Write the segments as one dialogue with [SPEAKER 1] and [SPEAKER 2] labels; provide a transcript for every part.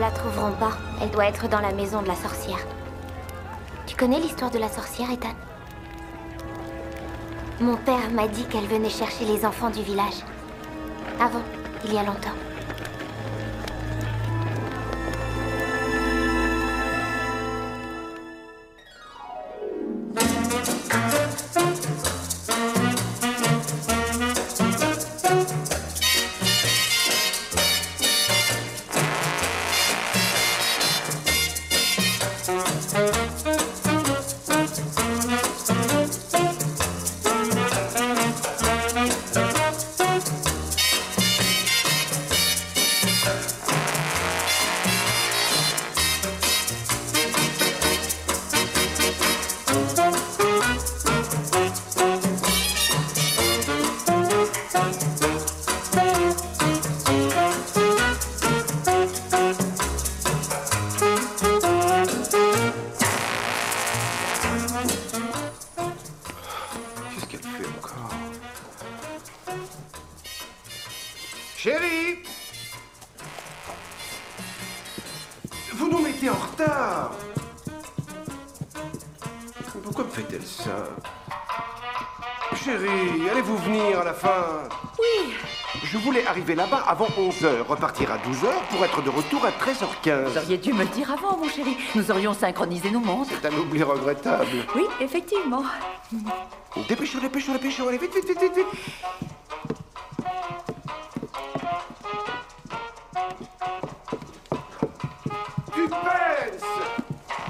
[SPEAKER 1] la trouveront pas. Elle doit être dans la maison de la sorcière. Tu connais l'histoire de la sorcière, Ethan? Mon père m'a dit qu'elle venait chercher les enfants du village. Avant, il y a longtemps.
[SPEAKER 2] Chérie! Vous nous mettez en retard! Pourquoi me fait-elle ça? Chérie, allez-vous venir à la fin?
[SPEAKER 3] Oui.
[SPEAKER 2] Je voulais arriver là-bas avant 11h, repartir à 12h pour être de retour à 13h15.
[SPEAKER 3] Vous auriez dû me le dire avant, mon chéri. Nous aurions synchronisé nos montres.
[SPEAKER 2] C'est un oubli regrettable.
[SPEAKER 3] Oui, effectivement.
[SPEAKER 2] Dépêchons, allez, vite, vite, vite, vite, vite. Suspense!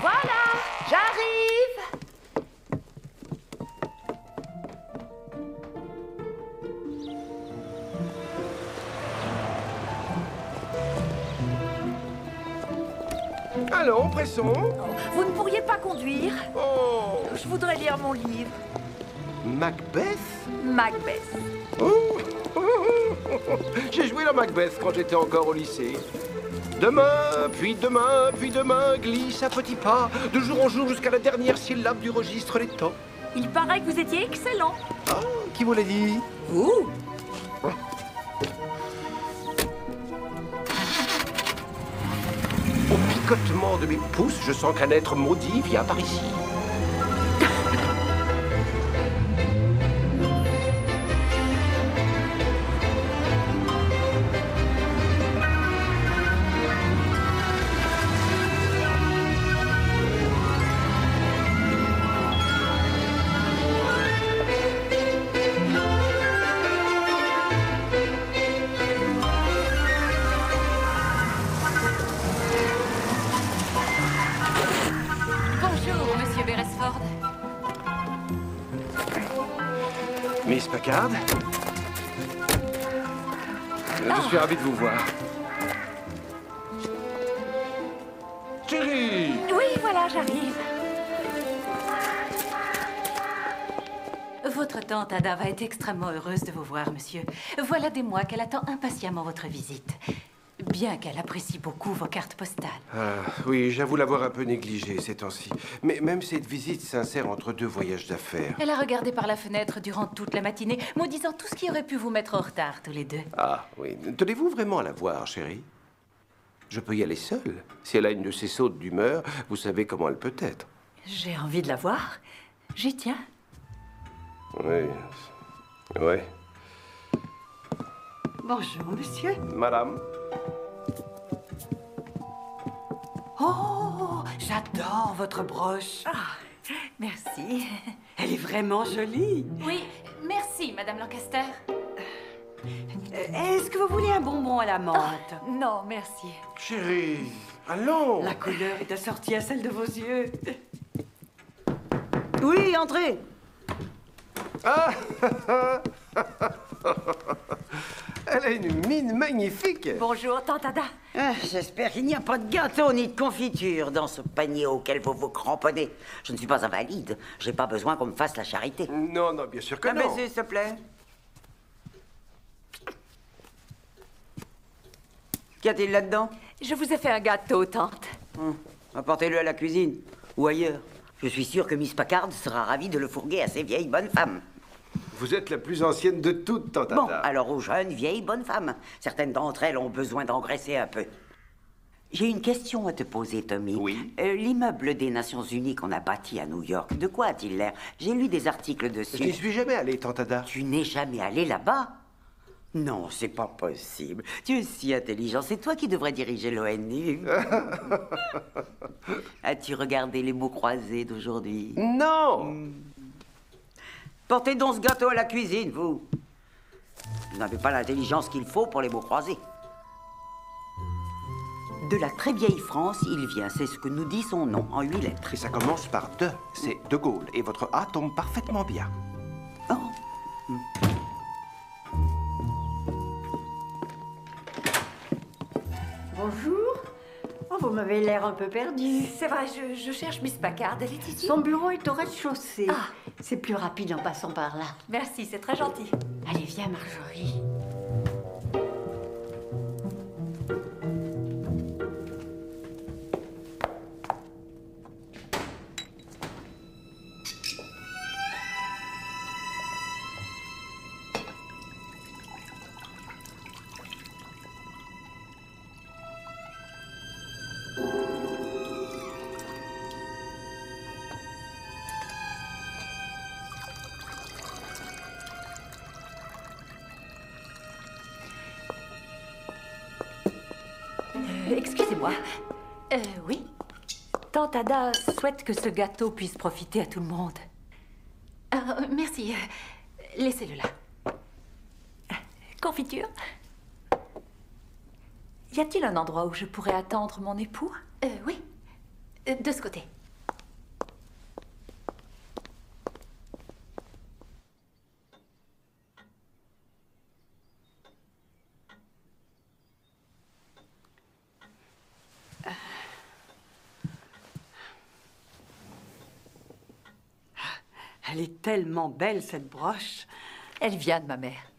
[SPEAKER 3] Voilà, j'arrive.
[SPEAKER 2] Allons, pressons.
[SPEAKER 3] Vous ne pourriez pas conduire?
[SPEAKER 2] Oh!
[SPEAKER 3] Je voudrais lire mon livre.
[SPEAKER 2] Macbeth?
[SPEAKER 3] Macbeth.
[SPEAKER 2] Oh. J'ai joué la Macbeth quand j'étais encore au lycée. Demain, puis demain, puis demain, glisse à petits pas, de jour en jour jusqu'à la dernière syllabe du registre les temps.
[SPEAKER 3] Il paraît que vous étiez excellent.
[SPEAKER 2] Ah, qui vous l'a dit?
[SPEAKER 3] Vous?
[SPEAKER 2] Au picotement de mes pouces, je sens qu'un être maudit vient par ici.
[SPEAKER 3] Bonjour, monsieur Beresford.
[SPEAKER 2] Miss Packard? Je suis ravi de vous voir. Chérie!
[SPEAKER 3] Oui, voilà, j'arrive. Votre tante Ada va être extrêmement heureuse de vous voir, monsieur. Voilà des mois qu'elle attend impatiemment votre visite. Bien qu'elle apprécie beaucoup vos cartes postales.
[SPEAKER 2] Ah, oui, j'avoue l'avoir un peu négligé ces temps-ci. Mais même cette visite s'insère entre deux voyages d'affaires.
[SPEAKER 3] Elle a regardé par la fenêtre durant toute la matinée, maudisant tout ce qui aurait pu vous mettre en retard, tous les deux.
[SPEAKER 2] Ah, oui. Tenez-vous vraiment à la voir, chérie? Je peux y aller seule. Si elle a une de ces sautes d'humeur, vous savez comment elle peut être.
[SPEAKER 3] J'ai envie de la voir. J'y tiens.
[SPEAKER 2] Oui. Oui.
[SPEAKER 4] Bonjour, monsieur.
[SPEAKER 2] Madame?
[SPEAKER 4] Oh, j'adore votre broche.
[SPEAKER 3] Ah, merci.
[SPEAKER 4] Elle est vraiment jolie.
[SPEAKER 3] Oui, merci, Madame Lancaster.
[SPEAKER 4] Est-ce que vous voulez un bonbon à la menthe?
[SPEAKER 3] Non, merci.
[SPEAKER 2] Chérie, allons!
[SPEAKER 4] La couleur est assortie à celle de vos yeux. Oui, entrez.
[SPEAKER 2] Ah! Elle a une mine magnifique!
[SPEAKER 3] Bonjour, tante Ada.
[SPEAKER 5] Ah, j'espère qu'il n'y a pas de gâteau ni de confiture dans ce panier auquel vous vous cramponnez. Je ne suis pas invalide. J'ai pas besoin qu'on me fasse la charité.
[SPEAKER 2] Non, non, bien sûr que
[SPEAKER 5] Un
[SPEAKER 2] non.
[SPEAKER 5] baiser, s'il te plaît. Qu'y a-t-il là-dedans?
[SPEAKER 3] Je vous ai fait un gâteau, tante.
[SPEAKER 5] Apportez-le à la cuisine ou ailleurs. Je suis sûr que Miss Packard sera ravie de le fourguer à ces vieilles bonnes femmes.
[SPEAKER 2] Vous êtes la plus ancienne de toutes, tante
[SPEAKER 5] Bon,
[SPEAKER 2] Ada.
[SPEAKER 5] alors aux jeunes, vieilles bonnes femmes. Certaines d'entre elles ont besoin d'engraisser un peu. J'ai une question à te poser, Tommy.
[SPEAKER 2] Oui.
[SPEAKER 5] L'immeuble des Nations Unies qu'on a bâti à New York, de quoi a-t-il l'air? J'ai lu des articles
[SPEAKER 2] Je
[SPEAKER 5] dessus.
[SPEAKER 2] n'y suis jamais allé, Tante Ada.
[SPEAKER 5] Tu n'es jamais allé là-bas? Non, c'est pas possible. Tu es si intelligent. C'est toi qui devrais diriger l'ONU. As-tu regardé les mots croisés d'aujourd'hui?
[SPEAKER 2] Non.
[SPEAKER 5] Portez donc ce gâteau à la cuisine, vous. Vous n'avez pas l'intelligence qu'il faut pour les mots croisés. De la très vieille France, il vient. C'est ce que nous dit son nom, en 8 lettres.
[SPEAKER 2] Et ça commence par de. C'est De Gaulle. Et votre A tombe parfaitement bien.
[SPEAKER 5] Oh.
[SPEAKER 4] Bonjour. Oh, vous m'avez l'air un peu perdu.
[SPEAKER 3] C'est vrai, je cherche Miss Packard. Elle est ici?
[SPEAKER 4] Son bureau est au rez-de-chaussée.
[SPEAKER 3] Ah.
[SPEAKER 4] C'est plus rapide en passant par là.
[SPEAKER 3] Merci, c'est très gentil.
[SPEAKER 4] Allez, viens, Marjorie.
[SPEAKER 3] Excusez-moi. Oui. Tante Ada souhaite que ce gâteau puisse profiter à tout le monde. Merci. Laissez-le là. Confiture? Y a-t-il un endroit où je pourrais attendre mon époux? Oui. De ce côté.
[SPEAKER 4] Elle est tellement belle, cette broche.
[SPEAKER 3] Elle vient de ma mère.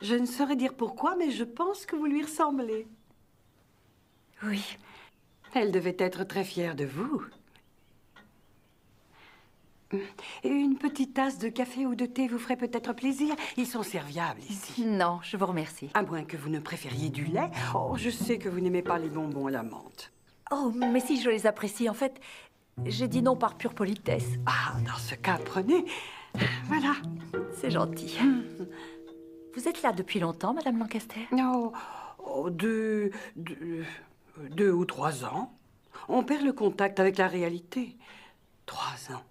[SPEAKER 4] Je ne saurais dire pourquoi, mais je pense que vous lui ressemblez.
[SPEAKER 3] Oui.
[SPEAKER 4] Elle devait être très fière de vous. Et une petite tasse de café ou de thé vous ferait peut-être plaisir. Ils sont serviables ici.
[SPEAKER 3] Non, je vous remercie.
[SPEAKER 4] À moins que vous ne préfériez du lait. Oh, je sais que vous n'aimez pas les bonbons à la menthe.
[SPEAKER 3] Oh, mais si je les apprécie, en fait, j'ai dit non par pure politesse.
[SPEAKER 4] Ah, dans ce cas, prenez. Voilà.
[SPEAKER 3] C'est gentil. Vous êtes là depuis longtemps, Madame Lancaster?
[SPEAKER 4] Oh, deux ou 3 ans. On perd le contact avec la réalité. 3 ans.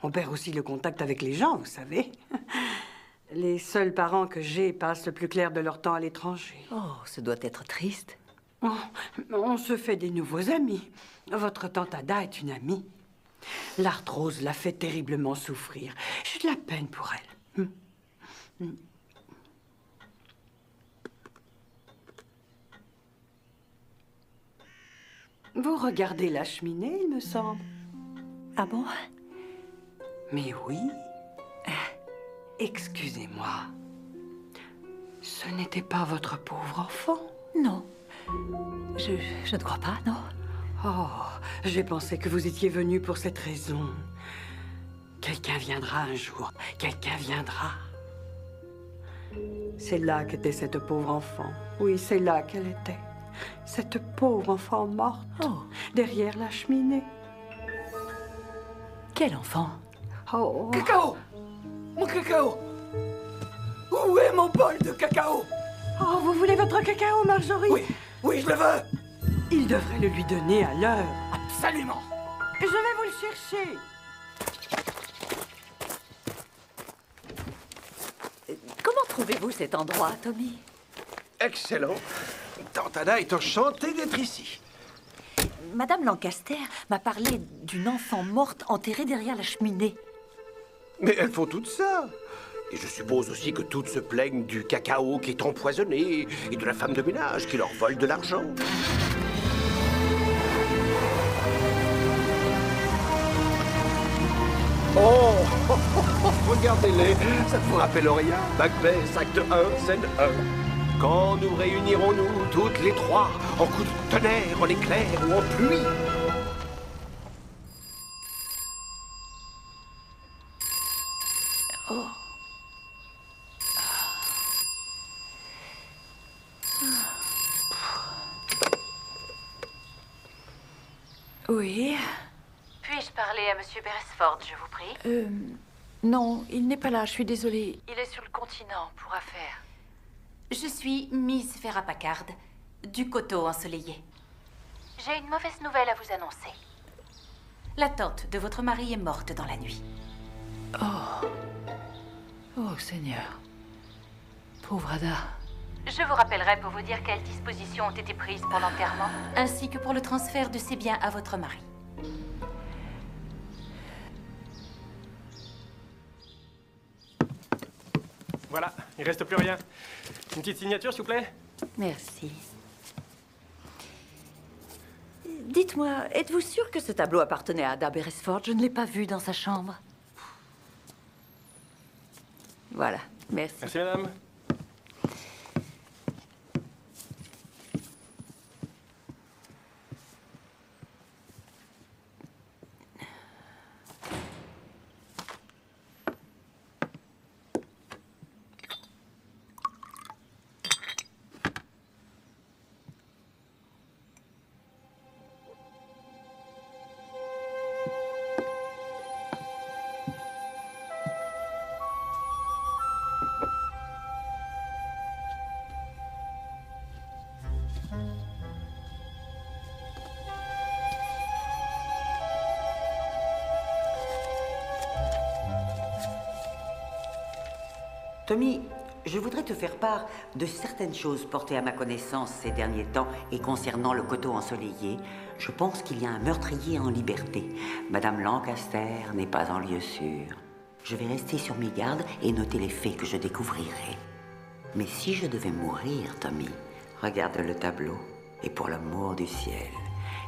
[SPEAKER 4] On perd aussi le contact avec les gens, vous savez. Les seuls parents que j'ai passent le plus clair de leur temps à l'étranger.
[SPEAKER 3] Oh, ce doit être triste.
[SPEAKER 4] Oh, on se fait des nouveaux amis. Votre tante Ada est une amie. L'arthrose l'a fait terriblement souffrir. J'ai de la peine pour elle. Vous regardez la cheminée, il me semble.
[SPEAKER 3] Ah bon?
[SPEAKER 4] Mais oui. Excusez-moi. Ce n'était pas votre pauvre enfant?
[SPEAKER 3] Non. Je ne crois pas, non.
[SPEAKER 4] Oh, j'ai pensé que vous étiez venu pour cette raison. Quelqu'un viendra un jour. Quelqu'un viendra. C'est là qu'était cette pauvre enfant. Oui, c'est là qu'elle était. Cette pauvre enfant morte.
[SPEAKER 3] Oh.
[SPEAKER 4] Derrière la cheminée.
[SPEAKER 3] Quel enfant?
[SPEAKER 4] Oh.
[SPEAKER 6] Cacao! Mon cacao! Où est mon bol de cacao?
[SPEAKER 4] Oh, vous voulez votre cacao, Marjorie?
[SPEAKER 6] Oui, oui, je le veux!
[SPEAKER 4] Il devrait le lui donner à l'heure.
[SPEAKER 6] Absolument!
[SPEAKER 4] Je vais vous le chercher.
[SPEAKER 3] Comment trouvez-vous cet endroit, Tommy?
[SPEAKER 2] Excellent. Tante Ada est enchantée d'être ici.
[SPEAKER 3] Madame Lancaster m'a parlé d'une enfant morte enterrée derrière la cheminée.
[SPEAKER 2] Mais elles font toutes ça. Et je suppose aussi que toutes se plaignent du cacao qui est empoisonné et de la femme de ménage qui leur vole de l'argent. Oh, regardez-les, ça ne vous rappelle rien? Macbeth, acte 1, scène 1. Quand nous réunirons-nous toutes les trois, en coups de tonnerre, en éclair ou en pluie?
[SPEAKER 3] Oh. parler à Monsieur Beresford, je vous prie?
[SPEAKER 7] Non, il n'est pas là, je suis désolée.
[SPEAKER 3] Il est sur le continent pour affaires. Je suis Miss Vera Packard, du coteau ensoleillé. J'ai une mauvaise nouvelle à vous annoncer. La tante de votre mari est morte dans la nuit.
[SPEAKER 7] Oh, Seigneur. Pauvre Ada.
[SPEAKER 3] Je vous rappellerai pour vous dire quelles dispositions ont été prises pour l'enterrement, ainsi que pour le transfert de ses biens à votre mari.
[SPEAKER 8] Voilà, il reste plus rien. Une petite signature, s'il vous plaît?
[SPEAKER 7] Merci. Dites-moi, êtes-vous sûr que ce tableau appartenait à Ada Beresford? Je ne l'ai pas vu dans sa chambre. Voilà, merci.
[SPEAKER 8] Merci, madame.
[SPEAKER 5] Tommy, je voudrais te faire part de certaines choses portées à ma connaissance ces derniers temps et concernant le coteau ensoleillé. Je pense qu'il y a un meurtrier en liberté. Madame Lancaster n'est pas en lieu sûr. Je vais rester sur mes gardes et noter les faits que je découvrirai. Mais si je devais mourir, Tommy, regarde le tableau et pour l'amour du ciel,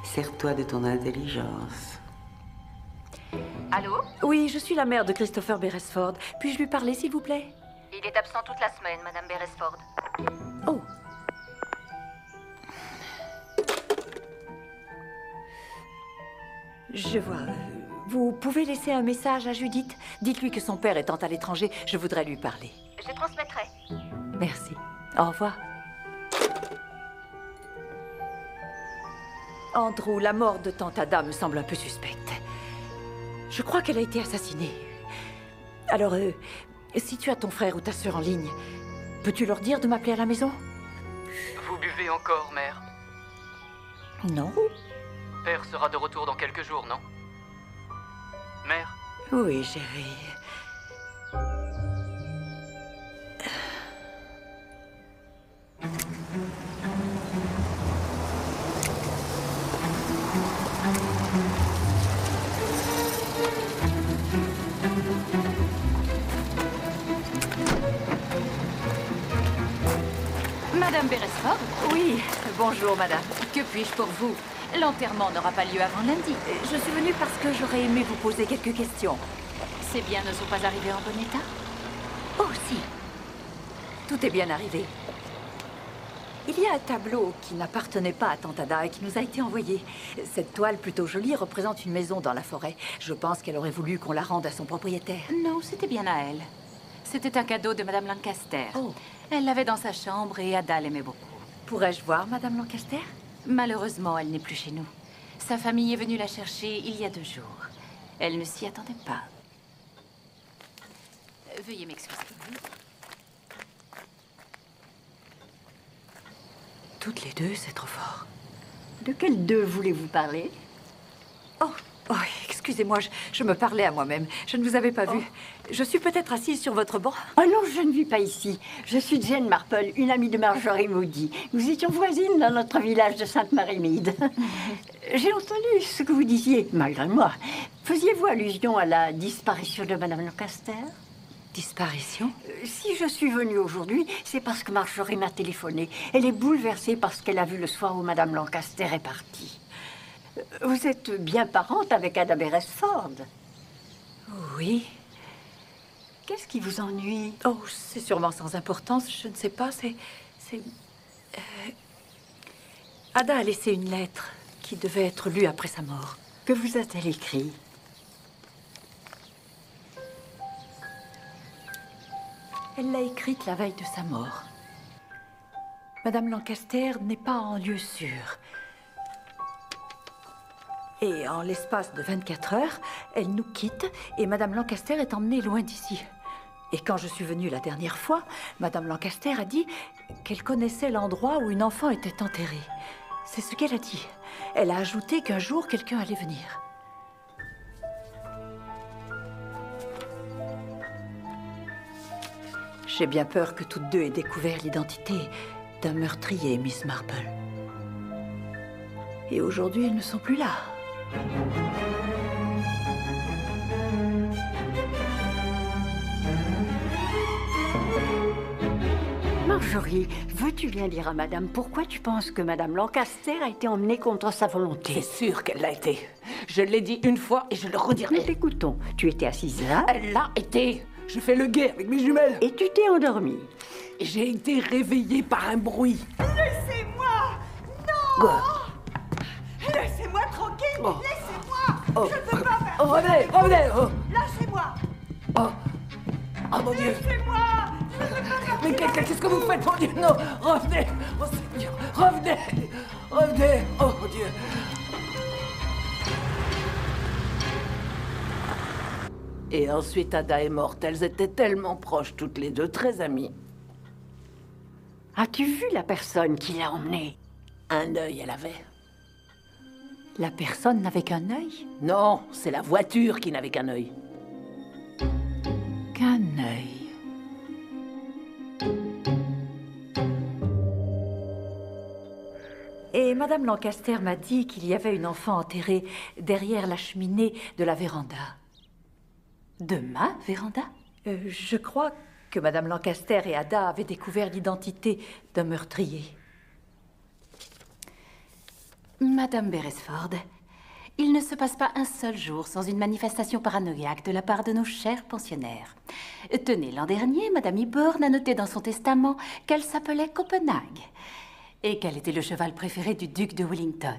[SPEAKER 5] sers-toi de ton intelligence.
[SPEAKER 3] Allô?
[SPEAKER 7] Oui, je suis la mère de Christopher Beresford. Puis-je lui parler, s'il vous plaît?
[SPEAKER 3] Il est absent toute la semaine, Madame Beresford.
[SPEAKER 7] Oh. Je vois. Vous pouvez laisser un message à Judith? Dites-lui que son père étant à l'étranger, je voudrais lui parler.
[SPEAKER 3] Je transmettrai.
[SPEAKER 7] Merci. Au revoir. Andrew, la mort de tante Ada me semble un peu suspecte. Je crois qu'elle a été assassinée. Alors, si tu as ton frère ou ta sœur en ligne, peux-tu leur dire de m'appeler à la maison?
[SPEAKER 9] Vous buvez encore, mère?
[SPEAKER 7] Non.
[SPEAKER 9] Père sera de retour dans quelques jours, non? Mère?
[SPEAKER 7] Oui, chérie.
[SPEAKER 3] Madame Beresford?
[SPEAKER 7] Oui, bonjour, madame.
[SPEAKER 3] Que puis-je pour vous? L'enterrement n'aura pas lieu avant lundi.
[SPEAKER 7] Je suis venue parce que j'aurais aimé vous poser quelques questions.
[SPEAKER 3] Ces biens ne sont pas arrivés en bon état?
[SPEAKER 7] Oh, si. Tout est bien arrivé. Il y a un tableau qui n'appartenait pas à tante Ada et qui nous a été envoyé. Cette toile plutôt jolie représente une maison dans la forêt. Je pense qu'elle aurait voulu qu'on la rende à son propriétaire.
[SPEAKER 3] Non, c'était bien à elle. C'était un cadeau de Madame Lancaster.
[SPEAKER 7] Oh.
[SPEAKER 3] Elle l'avait dans sa chambre et Ada l'aimait beaucoup.
[SPEAKER 7] Pourrais-je voir Madame Lancaster?
[SPEAKER 3] Malheureusement, elle n'est plus chez nous. Sa famille est venue la chercher il y a 2 jours. Elle ne s'y attendait pas. Veuillez m'excuser.
[SPEAKER 7] Toutes les deux, c'est trop fort.
[SPEAKER 10] De quels deux voulez-vous parler?
[SPEAKER 7] Oh, excusez-moi, je me parlais à moi-même. Je ne vous avais pas vu. Je suis peut-être assise sur votre banc.
[SPEAKER 10] Oh non, je ne vis pas ici. Je suis Jane Marple, une amie de Marjorie Moody. Nous étions voisines dans notre village de Sainte-Marie-Mead. J'ai entendu ce que vous disiez, malgré moi. Faisiez-vous allusion à la disparition de Madame Lancaster?
[SPEAKER 7] Disparition?
[SPEAKER 10] Si je suis venue aujourd'hui, c'est parce que Marjorie m'a téléphoné. Elle est bouleversée par ce qu'elle a vu le soir où Madame Lancaster est partie. Vous êtes bien parente avec Ada Beresford?
[SPEAKER 7] Oui.
[SPEAKER 10] Qu'est-ce qui vous ennuie?
[SPEAKER 7] Oh, c'est sûrement sans importance, je ne sais pas, Ada a laissé une lettre qui devait être lue après sa mort.
[SPEAKER 10] Que vous a-t-elle écrit?
[SPEAKER 7] Elle l'a écrite la veille de sa mort. Madame Lancaster n'est pas en lieu sûr. Et en l'espace de 24 heures, elle nous quitte et Madame Lancaster est emmenée loin d'ici. Et quand je suis venue la dernière fois, Madame Lancaster a dit qu'elle connaissait l'endroit où une enfant était enterrée. C'est ce qu'elle a dit. Elle a ajouté qu'un jour, quelqu'un allait venir. J'ai bien peur que toutes deux aient découvert l'identité d'un meurtrier, Miss Marple. Et aujourd'hui, elles ne sont plus là.
[SPEAKER 10] Marjorie, veux-tu bien dire à madame pourquoi tu penses que madame Lancaster a été emmenée contre sa volonté?
[SPEAKER 6] C'est sûr qu'elle l'a été. Je l'ai dit une fois et je le redirai.
[SPEAKER 10] Nous t'écoutons. Tu étais assise là?
[SPEAKER 6] Elle l'a été. Je fais le guet avec mes jumelles.
[SPEAKER 10] Et tu t'es endormie?
[SPEAKER 6] J'ai été réveillée par un bruit.
[SPEAKER 11] Laissez-moi! Non! Laissez-moi tranquille! Laissez-moi! Je ne peux pas faire...
[SPEAKER 6] Revenez, revenez!
[SPEAKER 11] Lâchez-moi!
[SPEAKER 6] Oh mon Dieu!
[SPEAKER 11] Laissez-moi! Je ne peux pas faire...
[SPEAKER 6] Mais qu'est-ce que vous faites, mon Dieu? Non! Revenez! Oh Seigneur! Revenez! Revenez! Oh mon Dieu! Et ensuite, Ada est morte. Elles étaient tellement proches, toutes les deux, très amies.
[SPEAKER 10] As-tu vu la personne qui l'a emmenée?
[SPEAKER 6] Un œil, elle avait.
[SPEAKER 7] La personne n'avait qu'un œil?
[SPEAKER 6] Non, c'est la voiture qui n'avait qu'un œil.
[SPEAKER 7] Qu'un œil. Et Madame Lancaster m'a dit qu'il y avait une enfant enterrée derrière la cheminée de la véranda.
[SPEAKER 3] De ma véranda?
[SPEAKER 7] Je crois que Madame Lancaster et Ada avaient découvert l'identité d'un meurtrier.
[SPEAKER 3] Madame Beresford, il ne se passe pas un seul jour sans une manifestation paranoïaque de la part de nos chers pensionnaires. Tenez, l'an dernier, Madame Eborn a noté dans son testament qu'elle s'appelait Copenhague et qu'elle était le cheval préféré du duc de Wellington.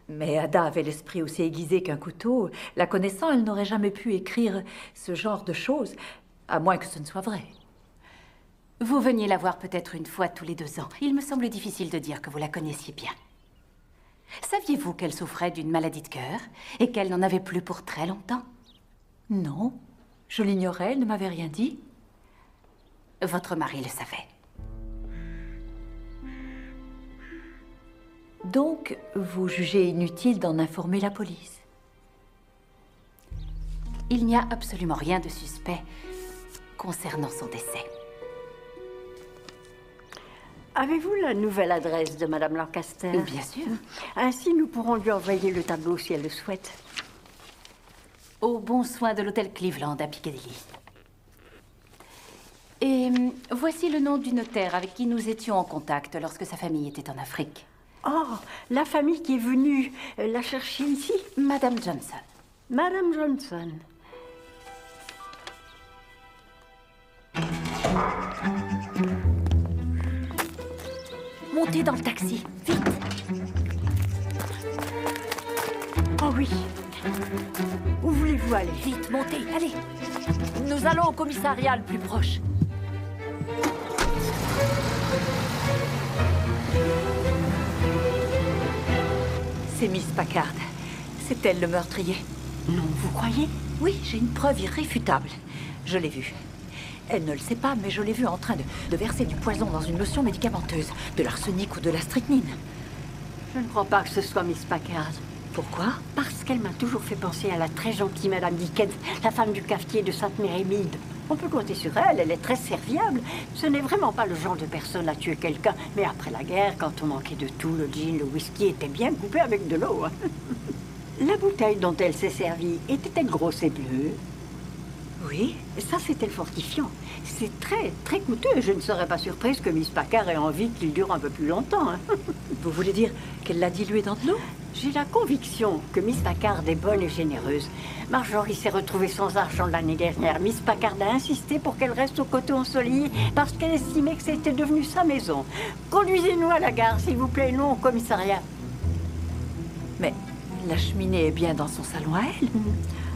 [SPEAKER 7] Mais Ada avait l'esprit aussi aiguisé qu'un couteau. La connaissant, elle n'aurait jamais pu écrire ce genre de choses, à moins que ce ne soit vrai.
[SPEAKER 3] Vous veniez la voir peut-être une fois tous les 2 ans. Il me semble difficile de dire que vous la connaissiez bien. Saviez-vous qu'elle souffrait d'une maladie de cœur et qu'elle n'en avait plus pour très longtemps?
[SPEAKER 7] Non, je l'ignorais, elle ne m'avait rien dit.
[SPEAKER 3] Votre mari le savait.
[SPEAKER 7] Donc, vous jugez inutile d'en informer la police?
[SPEAKER 3] Il n'y a absolument rien de suspect concernant son décès.
[SPEAKER 10] Avez-vous la nouvelle adresse de madame Lancaster?
[SPEAKER 3] Bien sûr.
[SPEAKER 10] Ainsi, nous pourrons lui envoyer le tableau si elle le souhaite.
[SPEAKER 3] Au bon soin de l'hôtel Cleveland à Piccadilly. Et voici le nom du notaire avec qui nous étions en contact lorsque sa famille était en Afrique.
[SPEAKER 10] Oh, la famille qui est venue la chercher ici?
[SPEAKER 3] Madame Johnson.
[SPEAKER 10] Madame Johnson.
[SPEAKER 7] Montez dans le taxi, vite!
[SPEAKER 10] Oh oui. Où voulez-vous aller?
[SPEAKER 7] Vite, montez, allez! Nous allons au commissariat le plus proche. C'est Miss Packard. C'est elle le meurtrier.
[SPEAKER 10] Non, vous croyez?
[SPEAKER 7] Oui, j'ai une preuve irréfutable. Je l'ai vue. Elle ne le sait pas, mais je l'ai vue en train de verser du poison dans une lotion médicamenteuse, de l'arsenic ou de la strychnine.
[SPEAKER 10] Je ne crois pas que ce soit Miss Packard.
[SPEAKER 7] Pourquoi?
[SPEAKER 10] Parce qu'elle m'a toujours fait penser à la très gentille Madame Dickens, la femme du cafetier de Sainte-Mary-Mead. On peut compter sur elle, elle est très serviable. Ce n'est vraiment pas le genre de personne à tuer quelqu'un. Mais après la guerre, quand on manquait de tout, le gin, le whisky était bien coupé avec de l'eau. La bouteille dont elle s'est servie, était-elle grosse et bleue? Oui, ça c'était le fortifiant. C'est très, très coûteux. Je ne serais pas surprise que Miss Packard ait envie qu'il dure un peu plus longtemps.
[SPEAKER 7] Vous voulez dire qu'elle l'a dilué dans de l'eau?
[SPEAKER 10] J'ai la conviction que Miss Packard est bonne et généreuse. Marjorie s'est retrouvée sans argent l'année dernière. Miss Packard a insisté pour qu'elle reste au coteau ensoleillé parce qu'elle estimait que c'était devenu sa maison. Conduisez-nous à la gare, s'il vous plaît, non au commissariat.
[SPEAKER 7] Mais la cheminée est bien dans son salon à elle?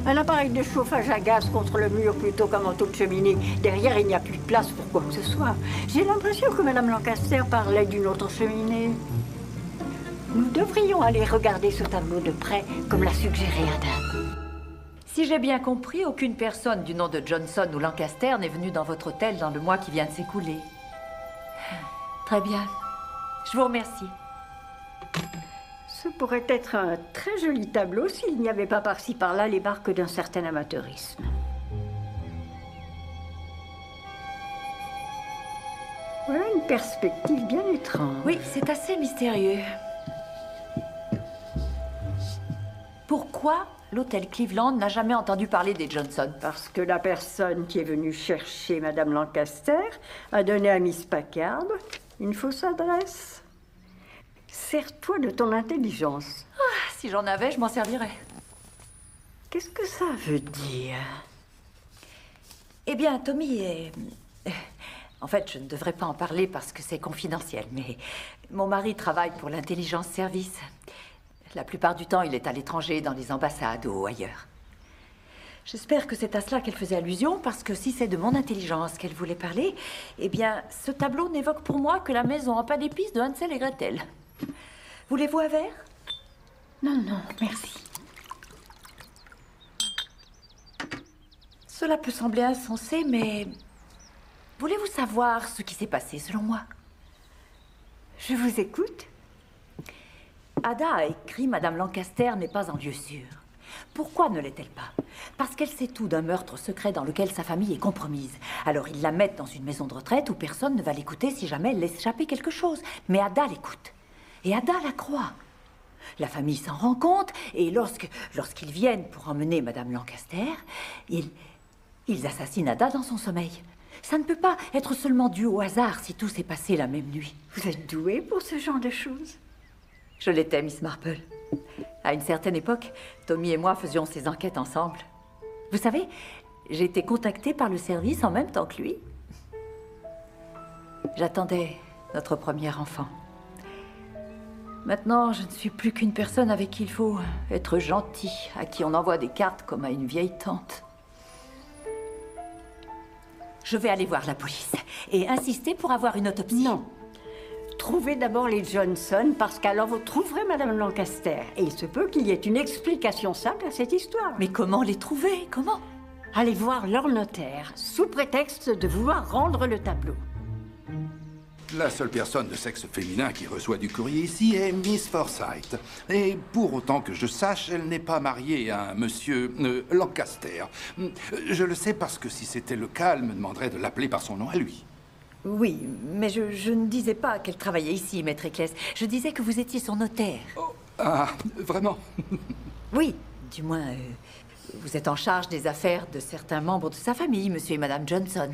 [SPEAKER 10] Un appareil de chauffage à gaz contre le mur plutôt qu'un manteau de cheminée. Derrière, il n'y a plus de place pour quoi que ce soit. J'ai l'impression que Madame Lancaster parlait d'une autre cheminée. Nous devrions aller regarder ce tableau de près, comme l'a suggéré Ada.
[SPEAKER 7] Si j'ai bien compris, aucune personne du nom de Johnson ou Lancaster n'est venue dans votre hôtel dans le mois qui vient de s'écouler. Très bien. Je vous remercie.
[SPEAKER 10] Ce pourrait être un très joli tableau s'il n'y avait pas par-ci par-là les marques d'un certain amateurisme. Voilà une perspective bien étrange.
[SPEAKER 7] Oui, c'est assez mystérieux. Pourquoi l'hôtel Cleveland n'a jamais entendu parler des Johnson?
[SPEAKER 10] Parce que la personne qui est venue chercher Madame Lancaster a donné à Miss Packard une fausse adresse. Sers-toi de ton intelligence.
[SPEAKER 7] Ah, si j'en avais, je m'en servirais.
[SPEAKER 10] Qu'est-ce que ça veut dire?
[SPEAKER 7] Eh bien, Tommy est... En fait, je ne devrais pas en parler parce que c'est confidentiel, mais mon mari travaille pour l'intelligence service. La plupart du temps, il est à l'étranger, dans les ambassades ou ailleurs. J'espère que c'est à cela qu'elle faisait allusion, parce que si c'est de mon intelligence qu'elle voulait parler, eh bien, ce tableau n'évoque pour moi que la maison en pain d'épices de Hansel et Gretel. Voulez-vous un verre?
[SPEAKER 10] Non, non, merci.
[SPEAKER 7] Cela peut sembler insensé, mais... Voulez-vous savoir ce qui s'est passé, selon moi?
[SPEAKER 10] Je vous écoute.
[SPEAKER 7] Ada a écrit « Madame Lancaster n'est pas en lieu sûr ». Pourquoi ne l'est-elle pas? Parce qu'elle sait tout d'un meurtre secret dans lequel sa famille est compromise. Alors ils la mettent dans une maison de retraite où personne ne va l'écouter si jamais elle laisse échapper quelque chose. Mais Ada l'écoute. Et Ada la croit. La famille s'en rend compte et lorsqu'ils viennent pour emmener Madame Lancaster, ils assassinent Ada dans son sommeil. Ça ne peut pas être seulement dû au hasard si tout s'est passé la même nuit.
[SPEAKER 10] Vous êtes douée pour ce genre de choses?
[SPEAKER 7] Je l'étais, Miss Marple. À une certaine époque, Tommy et moi faisions ces enquêtes ensemble. Vous savez, j'ai été contactée par le service en même temps que lui. J'attendais notre premier enfant. Maintenant, je ne suis plus qu'une personne avec qui il faut être gentil, à qui on envoie des cartes comme à une vieille tante. Je vais aller voir la police et insister pour avoir une autopsie.
[SPEAKER 10] Non. Trouvez d'abord les Johnson, parce qu'alors vous trouverez Madame Lancaster. Et il se peut qu'il y ait une explication simple à cette histoire.
[SPEAKER 7] Mais comment les trouver? Comment?
[SPEAKER 10] Allez voir leur notaire, sous prétexte de vouloir rendre le tableau.
[SPEAKER 12] La seule personne de sexe féminin qui reçoit du courrier ici est Miss Forsyth. Et pour autant que je sache, elle n'est pas mariée à un monsieur Lancaster. Je le sais parce que si c'était le cas, elle me demanderait de l'appeler par son nom à lui.
[SPEAKER 7] Oui, mais je ne disais pas qu'elle travaillait ici, maître Ecclès. Je disais que vous étiez son notaire.
[SPEAKER 12] Oh, ah, vraiment?
[SPEAKER 7] Oui, du moins, vous êtes en charge des affaires de certains membres de sa famille, monsieur et madame Johnson.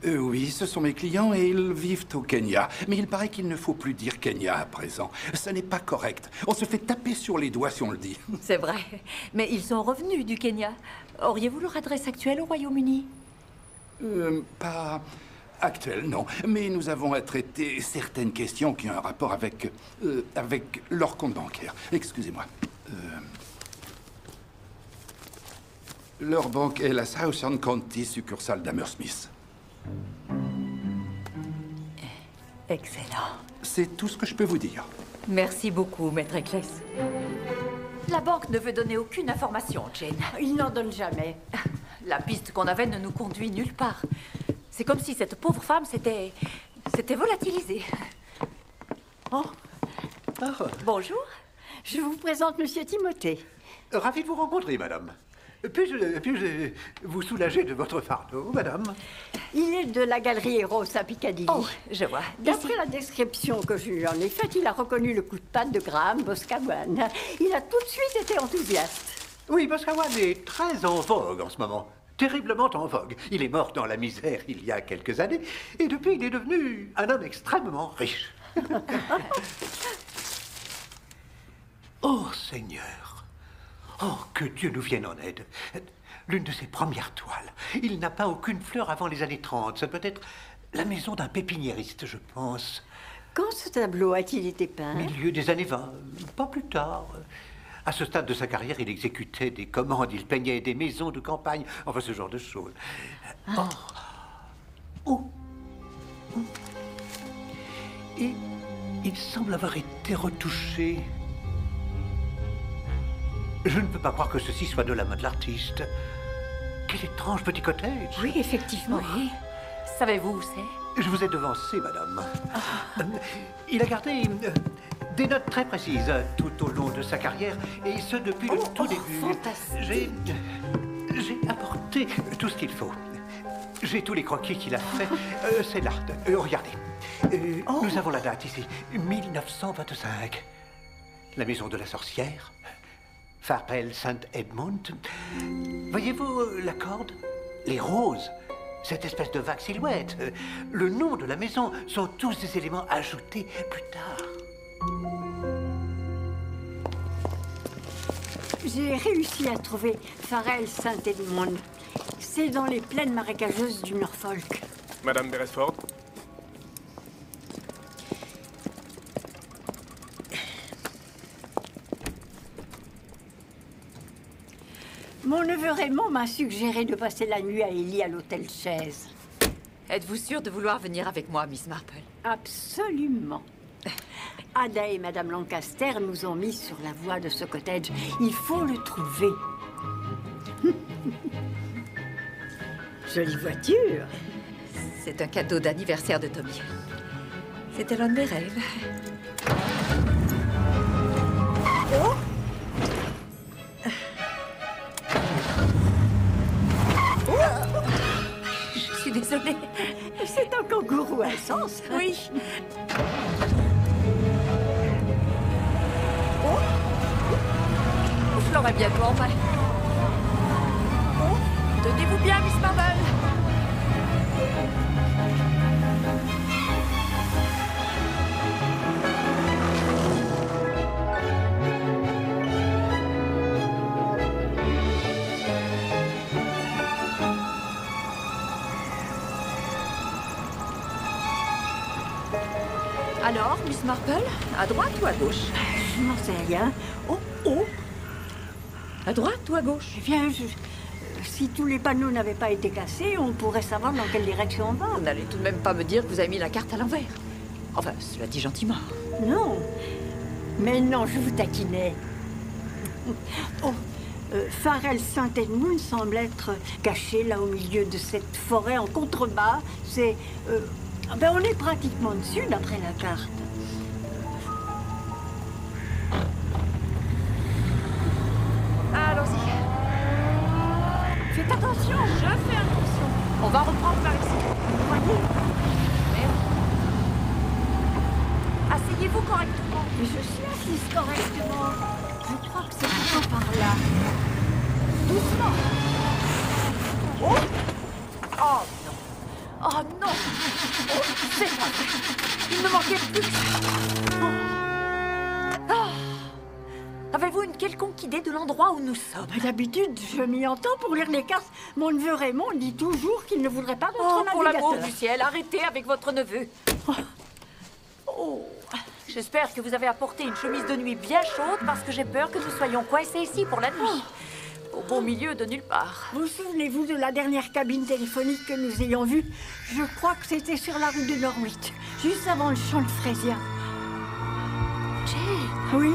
[SPEAKER 12] Oui, ce sont mes clients et ils vivent au Kenya. Mais il paraît qu'il ne faut plus dire Kenya à présent. Ce n'est pas correct. On se fait taper sur les doigts si on le dit.
[SPEAKER 7] C'est vrai, mais ils sont revenus du Kenya. Auriez-vous leur adresse actuelle au Royaume-Uni?
[SPEAKER 12] Pas actuelle, non. Mais nous avons à traiter certaines questions qui ont un rapport avec leur compte bancaire. Excusez-moi. Leur banque est la Southern County succursale d'Hammersmith.
[SPEAKER 7] Excellent.
[SPEAKER 12] C'est tout ce que je peux vous dire.
[SPEAKER 7] Merci beaucoup, maître Ecclès. La banque ne veut donner aucune information, Jane.
[SPEAKER 10] Ils n'en donnent jamais.
[SPEAKER 7] La piste qu'on avait ne nous conduit nulle part. C'est comme si cette pauvre femme s'était volatilisée.
[SPEAKER 10] Oh.
[SPEAKER 7] Bonjour.
[SPEAKER 10] Je vous présente Monsieur Timothée.
[SPEAKER 13] Ravi de vous rencontrer, madame. Puis-je vous soulager de votre fardeau, madame?
[SPEAKER 10] Il est de la galerie Eros à Piccadilly.
[SPEAKER 7] Oh, je vois.
[SPEAKER 10] D'après la description que je lui en ai faite, il a reconnu le coup de patte de Graham Boscawen. Il a tout de suite été enthousiaste.
[SPEAKER 13] Oui, Boscawen est très en vogue en ce moment. Terriblement en vogue. Il est mort dans la misère il y a quelques années, et depuis, il est devenu un homme extrêmement riche. Oh, Seigneur! Oh, que Dieu nous vienne en aide. L'une de ses premières toiles. Il n'a pas aucune fleur avant les années 30. Ça peut être la maison d'un pépiniériste, je pense.
[SPEAKER 10] Quand ce tableau a-t-il été peint?
[SPEAKER 13] Milieu des années 20, pas plus tard. À ce stade de sa carrière, il exécutait des commandes, il peignait des maisons de campagne, enfin ce genre de choses. Et il semble semble avoir été retouché. Je ne peux pas croire que ceci soit de la main de l'artiste. Quel étrange petit cottage.
[SPEAKER 10] Oui, effectivement.
[SPEAKER 3] Oui. Savez-vous où c'est?
[SPEAKER 13] Je vous ai devancé, madame. Il a gardé des notes très précises tout au long de sa carrière, et ce depuis le tout début.
[SPEAKER 3] Fantastique.
[SPEAKER 13] J'ai apporté tout ce qu'il faut. J'ai tous les croquis qu'il a fait. C'est là. Regardez. Nous avons la date ici. 1925. La maison de la sorcière. Farrell St. Edmund. Voyez-vous la corde? Les roses. Cette espèce de vague silhouette. Le nom de la maison sont tous des éléments ajoutés plus tard.
[SPEAKER 10] J'ai réussi à trouver Farrell St. Edmund. C'est dans les plaines marécageuses du Norfolk.
[SPEAKER 8] Madame Beresford?
[SPEAKER 10] Mon neveu Raymond m'a suggéré de passer la nuit à Ellie à l'hôtel Chaise.
[SPEAKER 7] Êtes-vous sûre de vouloir venir avec moi, Miss Marple?
[SPEAKER 10] Absolument. Ada et Madame Lancaster nous ont mis sur la voie de ce cottage. Il faut le trouver. Jolie voiture.
[SPEAKER 7] C'est un cadeau d'anniversaire de Tommy. C'était l'un de mes rêves.
[SPEAKER 10] Oh!
[SPEAKER 7] Je suis désolée.
[SPEAKER 10] C'est un kangourou à sens.
[SPEAKER 7] Oui. Je l'aurai bientôt en main. Tenez-vous bien, Miss Marple. Alors, Miss Marple, à droite ou à gauche?
[SPEAKER 10] Je n'en sais rien. Oh, oh!
[SPEAKER 7] À droite ou à gauche?
[SPEAKER 10] Eh bien, si tous les panneaux n'avaient pas été cassés, on pourrait savoir dans quelle direction on va.
[SPEAKER 7] Vous n'allez tout de même pas me dire que vous avez mis la carte à l'envers. Enfin, cela dit gentiment.
[SPEAKER 10] Non. Mais non, je vous taquinais. Oh, Farrell St. Edmund semble être caché là au milieu de cette forêt en contrebas. C'est... ben, on est pratiquement dessus d'après la carte.
[SPEAKER 7] Allons-y.
[SPEAKER 10] Faites attention.
[SPEAKER 7] Je fais attention. On va reprendre par ici.
[SPEAKER 10] Vous voyez?
[SPEAKER 7] Asseyez-vous correctement.
[SPEAKER 10] Mais je suis assise correctement. Je crois que c'est plutôt par là. Doucement.
[SPEAKER 7] Oh! Oh non. Oh non. Oh, c'est pas vrai. Il ne manquait plus que ça. Oh. Ah. Avez-vous une quelconque idée de l'endroit où nous sommes?
[SPEAKER 10] D'habitude, je m'y entends pour lire les cartes. Mon neveu Raymond dit toujours qu'il ne voudrait pas notre navigateur.
[SPEAKER 7] Pour l'amour du ciel, arrêtez avec votre neveu. Oh. J'espère que vous avez apporté une chemise de nuit bien chaude parce que j'ai peur que nous soyons coincés ici pour la nuit. Au beau milieu de nulle part.
[SPEAKER 10] Vous souvenez-vous de la dernière cabine téléphonique que nous ayons vue? Je crois que c'était sur la rue de Norwich, juste avant le champ de fraisias.
[SPEAKER 7] Jane.
[SPEAKER 10] Oui.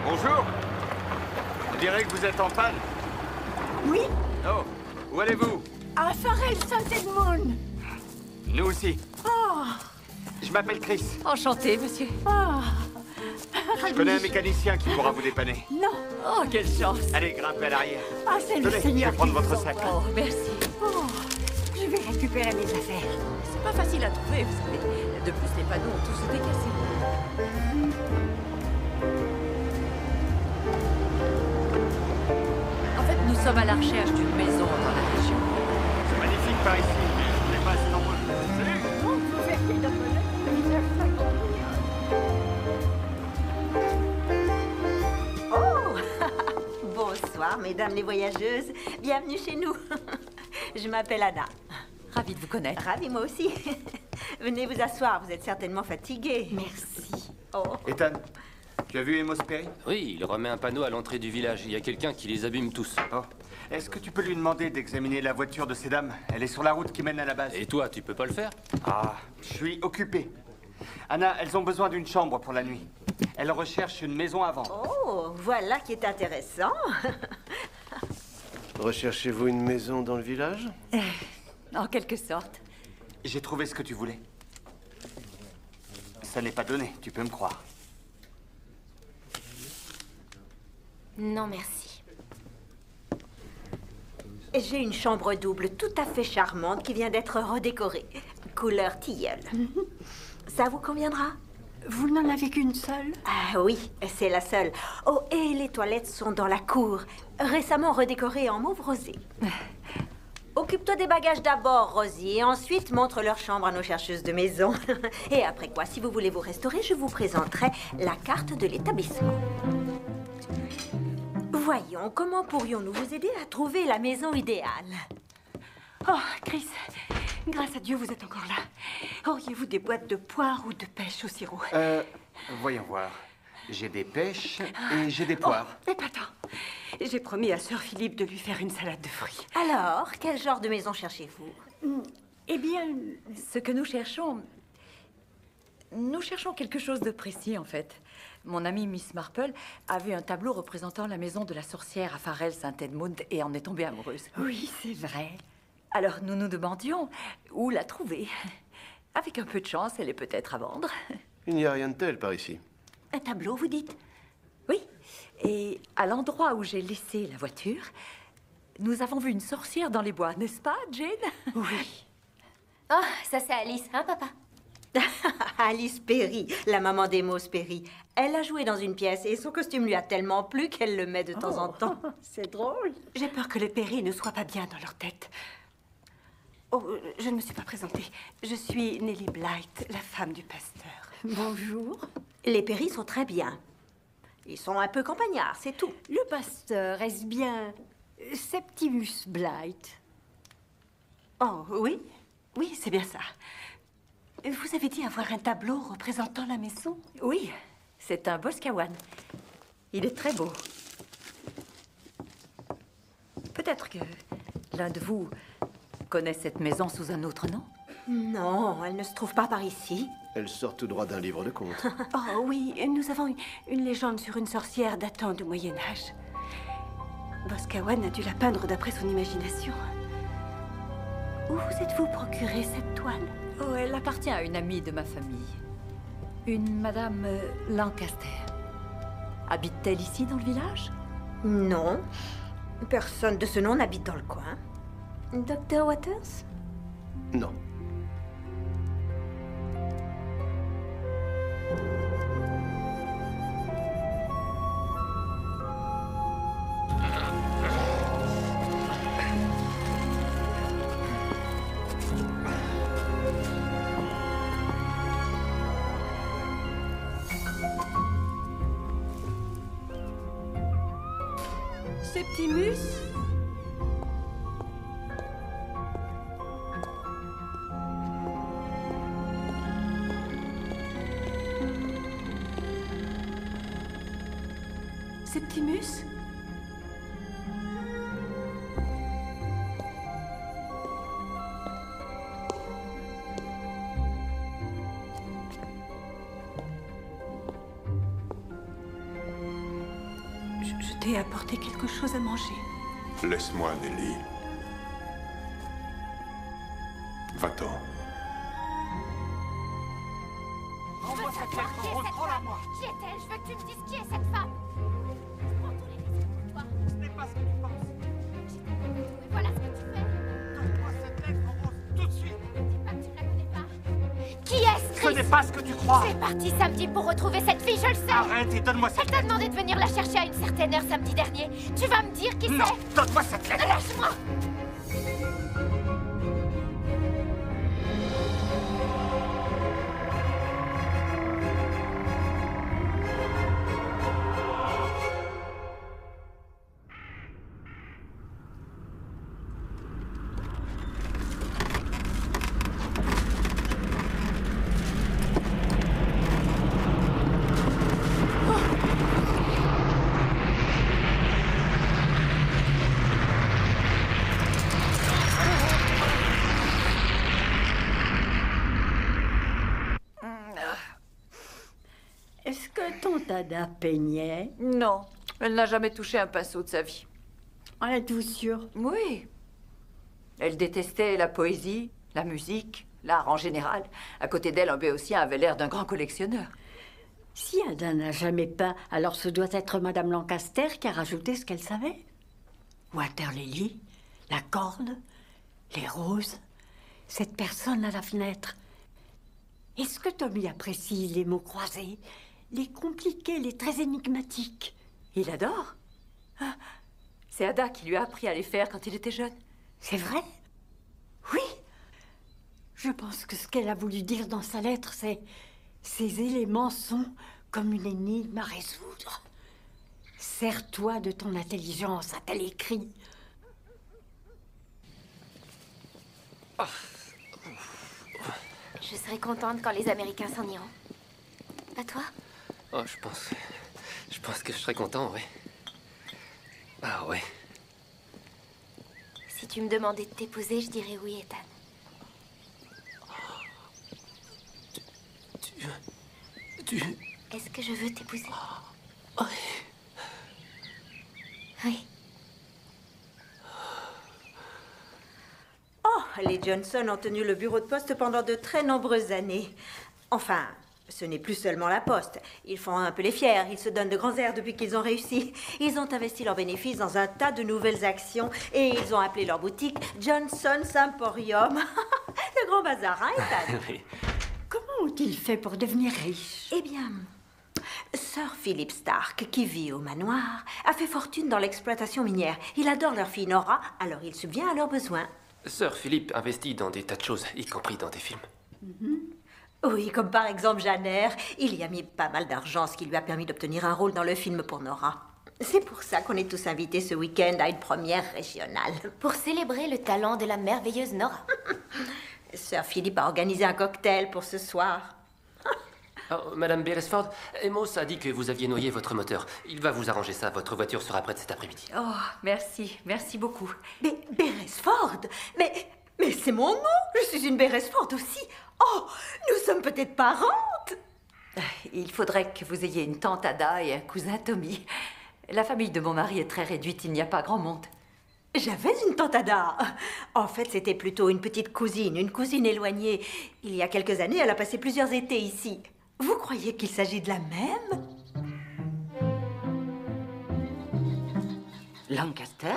[SPEAKER 2] Bonjour. Je dirais que vous êtes en panne.
[SPEAKER 10] Oui.
[SPEAKER 2] Oh, où allez-vous?
[SPEAKER 10] À Farrell St. Edmund.
[SPEAKER 2] Nous aussi.
[SPEAKER 10] Oh.
[SPEAKER 2] Je m'appelle Chris.
[SPEAKER 7] Enchanté, monsieur.
[SPEAKER 10] Oh.
[SPEAKER 2] Je connais un mécanicien qui pourra vous dépanner.
[SPEAKER 10] Non.
[SPEAKER 7] Oh, quelle chance.
[SPEAKER 2] Allez, grimpez à l'arrière.
[SPEAKER 10] Ah, c'est le
[SPEAKER 2] Tenez,
[SPEAKER 10] Seigneur.
[SPEAKER 2] je vais prendre
[SPEAKER 10] qui
[SPEAKER 2] votre
[SPEAKER 10] vous
[SPEAKER 2] sac.
[SPEAKER 10] envoie.
[SPEAKER 7] Oh, merci.
[SPEAKER 10] Oh. Je vais récupérer mes affaires.
[SPEAKER 7] C'est pas facile à trouver, vous savez. De plus, les panneaux ont tous été cassés. En fait, nous sommes à la recherche d'une maison dans la région.
[SPEAKER 2] C'est magnifique par ici, mais je voulais pas Istanbul. Salut!
[SPEAKER 10] Oh, vous verriez la fenêtre, le visage
[SPEAKER 5] Oh! Bonsoir, mesdames les voyageuses. Bienvenue chez nous. Je m'appelle Ada.
[SPEAKER 7] Ravie de vous connaître.
[SPEAKER 5] Ravie, moi aussi. Venez vous asseoir, vous êtes certainement fatiguée.
[SPEAKER 10] Merci.
[SPEAKER 5] Oh.
[SPEAKER 2] Ethan,
[SPEAKER 14] Tu as vu Amos Perry?
[SPEAKER 9] Oui, il remet un panneau à l'entrée du village. Il y a quelqu'un qui les abîme tous.
[SPEAKER 14] Oh. Est-ce que tu peux lui demander d'examiner la voiture de ces dames? Elle est sur la route qui mène à la base.
[SPEAKER 9] Et toi, tu peux pas le faire?
[SPEAKER 14] Ah, je suis occupé. Anna, elles ont besoin d'une chambre pour la nuit. Elles recherchent une maison à vendre.
[SPEAKER 11] Oh, voilà qui est intéressant.
[SPEAKER 2] Recherchez-vous une maison dans le village?
[SPEAKER 3] En quelque sorte.
[SPEAKER 14] J'ai trouvé ce que tu voulais. Ça n'est pas donné, tu peux me croire.
[SPEAKER 1] Non, merci.
[SPEAKER 11] J'ai une chambre double tout à fait charmante qui vient d'être redécorée. Couleur tilleul. Ça vous conviendra?
[SPEAKER 10] Vous n'en avez qu'une seule?
[SPEAKER 11] Ah oui, c'est la seule. Oh, et les toilettes sont dans la cour, récemment redécorées en mauve rosé. Occupe-toi des bagages d'abord, Rosie, et ensuite montre leur chambre à nos chercheuses de maison. Et après quoi, si vous voulez vous restaurer, je vous présenterai la carte de l'établissement. Voyons, comment pourrions-nous vous aider à trouver la maison idéale?
[SPEAKER 10] Oh, Chris, grâce à Dieu, vous êtes encore là. Auriez-vous des boîtes de poires ou de pêche au sirop?
[SPEAKER 14] Voyons voir. J'ai des pêches et j'ai des poires.
[SPEAKER 10] Oh, épatant. J'ai promis à Sir Philippe de lui faire une salade de fruits.
[SPEAKER 11] Alors, quel genre de maison cherchez-vous?
[SPEAKER 10] Eh bien,
[SPEAKER 7] ce que nous cherchons quelque chose de précis, en fait. Mon amie Miss Marple a vu un tableau représentant la maison de la sorcière à Farrell Saint-Edmund et en est tombée amoureuse.
[SPEAKER 10] Oui, c'est vrai.
[SPEAKER 7] Alors nous nous demandions où la trouver. Avec un peu de chance, elle est peut-être à vendre.
[SPEAKER 2] Il n'y a rien de tel par ici.
[SPEAKER 11] Un tableau, vous dites?
[SPEAKER 7] Oui, et à l'endroit où j'ai laissé la voiture, nous avons vu une sorcière dans les bois, n'est-ce pas, Jane?
[SPEAKER 10] Oui.
[SPEAKER 1] Oh, ça c'est Alice, hein, papa?
[SPEAKER 11] Alice Perry, la maman d'Amos Perry. Elle a joué dans une pièce et son costume lui a tellement plu qu'elle le met de temps en temps.
[SPEAKER 10] C'est drôle. J'ai peur que les Perry ne soient pas bien dans leur tête. Oh, je ne me suis pas présentée. Je suis Nellie Blight, la femme du pasteur.
[SPEAKER 11] Bonjour. Les Perry sont très bien. Ils sont un peu campagnards, c'est tout.
[SPEAKER 10] Le pasteur, est-ce bien Septimus Blight? Oh, oui. Oui, c'est bien ça. Vous avez dit avoir un tableau représentant la maison?
[SPEAKER 7] Oui, c'est un Boscawen. Il est très beau. Peut-être que l'un de vous connaît cette maison sous un autre nom?
[SPEAKER 11] Non, elle ne se trouve pas par ici.
[SPEAKER 2] Elle sort tout droit d'un livre de contes.
[SPEAKER 10] Oh oui, nous avons une légende sur une sorcière datant du Moyen-Âge. Boscawen a dû la peindre d'après son imagination. Où vous êtes-vous procuré cette toile?
[SPEAKER 7] Oh, elle appartient à une amie de ma famille. Une madame Lancaster. Habite-t-elle ici dans le village?
[SPEAKER 11] Non. Personne de ce nom n'habite dans le coin. Dr. Waters?
[SPEAKER 2] Non.
[SPEAKER 10] Septimus? Septimus? Je t'ai apporté quelque chose à manger.
[SPEAKER 15] Laisse-moi, Nelly. Va-t'en.
[SPEAKER 1] Je veux savoir qui est cette femme. Qui est-elle? Je veux que tu me dises qui est cette femme. Je prends tous les risques pour toi.
[SPEAKER 13] Ce n'est pas ce que tu penses.
[SPEAKER 1] Et voilà ce que tu fais.
[SPEAKER 13] Donne-moi cette lettre, Rose, tout de suite.
[SPEAKER 1] Dis pas que tu ne la connais pas. Qui est-ce, Chris?
[SPEAKER 13] Ce n'est pas ce que tu crois.
[SPEAKER 1] C'est parti samedi pour retrouver cette fille, je le sais.
[SPEAKER 13] Arrête et donne-moi cette
[SPEAKER 1] lettre. Elle t'a demandé de venir la chercher à une certaine heure samedi dernier. Tu vas me dire qui c'est?
[SPEAKER 13] Non, donne-moi cette lettre.
[SPEAKER 1] Lâche-moi.
[SPEAKER 10] Tante Ada peignait?
[SPEAKER 7] Non, elle n'a jamais touché un pinceau de sa vie.
[SPEAKER 10] Ah, êtes-vous sûre?
[SPEAKER 7] Oui. Elle détestait la poésie, la musique, l'art en général. À côté d'elle, un béotien avait l'air d'un grand collectionneur.
[SPEAKER 10] Si Ada n'a jamais peint, alors ce doit être Madame Lancaster qui a rajouté ce qu'elle savait. Water Lily, la corde, les roses, cette personne à la fenêtre. Est-ce que Tommy apprécie les mots croisés, les compliqués, les très énigmatiques?
[SPEAKER 7] Il adore. Ah, c'est Ada qui lui a appris à les faire quand il était jeune.
[SPEAKER 10] C'est vrai? Oui. Je pense que ce qu'elle a voulu dire dans sa lettre, c'est... Ces éléments sont comme une énigme à résoudre. Sers-toi de ton intelligence, a-t-elle écrit.
[SPEAKER 1] Je serai contente quand les Américains s'en iront. Pas toi?
[SPEAKER 9] Oh, je pense que je serais content, ouais. Ah ouais.
[SPEAKER 1] Si tu me demandais de t'épouser, je dirais oui, Ethan. Est-ce que je veux t'épouser?
[SPEAKER 9] Oui.
[SPEAKER 1] Oui.
[SPEAKER 11] Oh, les Johnson ont tenu le bureau de poste pendant de très nombreuses années. Enfin, ce n'est plus seulement la poste. Ils font un peu les fiers, ils se donnent de grands airs depuis qu'ils ont réussi. Ils ont investi leurs bénéfices dans un tas de nouvelles actions et ils ont appelé leur boutique Johnson's Emporium. Le grand bazar, hein, Ethan?
[SPEAKER 9] Oui.
[SPEAKER 10] Comment ont-ils fait pour devenir riches?
[SPEAKER 11] Eh bien, Sir Philip Stark, qui vit au manoir, a fait fortune dans l'exploitation minière. Il adore leur fille Nora, alors il subvient à leurs besoins.
[SPEAKER 9] Sir Philippe investit dans des tas de choses, y compris dans des films.
[SPEAKER 11] Oui, comme par exemple Janer. Il y a mis pas mal d'argent, ce qui lui a permis d'obtenir un rôle dans le film pour Nora. C'est pour ça qu'on est tous invités ce week-end à une première régionale.
[SPEAKER 1] Pour célébrer le talent de la merveilleuse Nora.
[SPEAKER 11] Sir Philip a organisé un cocktail pour ce soir.
[SPEAKER 9] Oh, Madame Beresford, Amos a dit que vous aviez noyé votre moteur. Il va vous arranger ça, votre voiture sera prête cet après-midi.
[SPEAKER 7] Oh, merci, merci beaucoup.
[SPEAKER 11] Mais Beresford? Mais c'est mon nom. Je suis une Beresford aussi. Oh, nous sommes peut-être parentes.
[SPEAKER 7] Il faudrait que vous ayez une tante Ada et un cousin Tommy. La famille de mon mari est très réduite, il n'y a pas grand monde.
[SPEAKER 11] J'avais une tante Ada. En fait, c'était plutôt une petite cousine, une cousine éloignée. Il y a quelques années, elle a passé plusieurs étés ici. Vous croyez qu'il s'agit de la même?
[SPEAKER 16] Lancaster?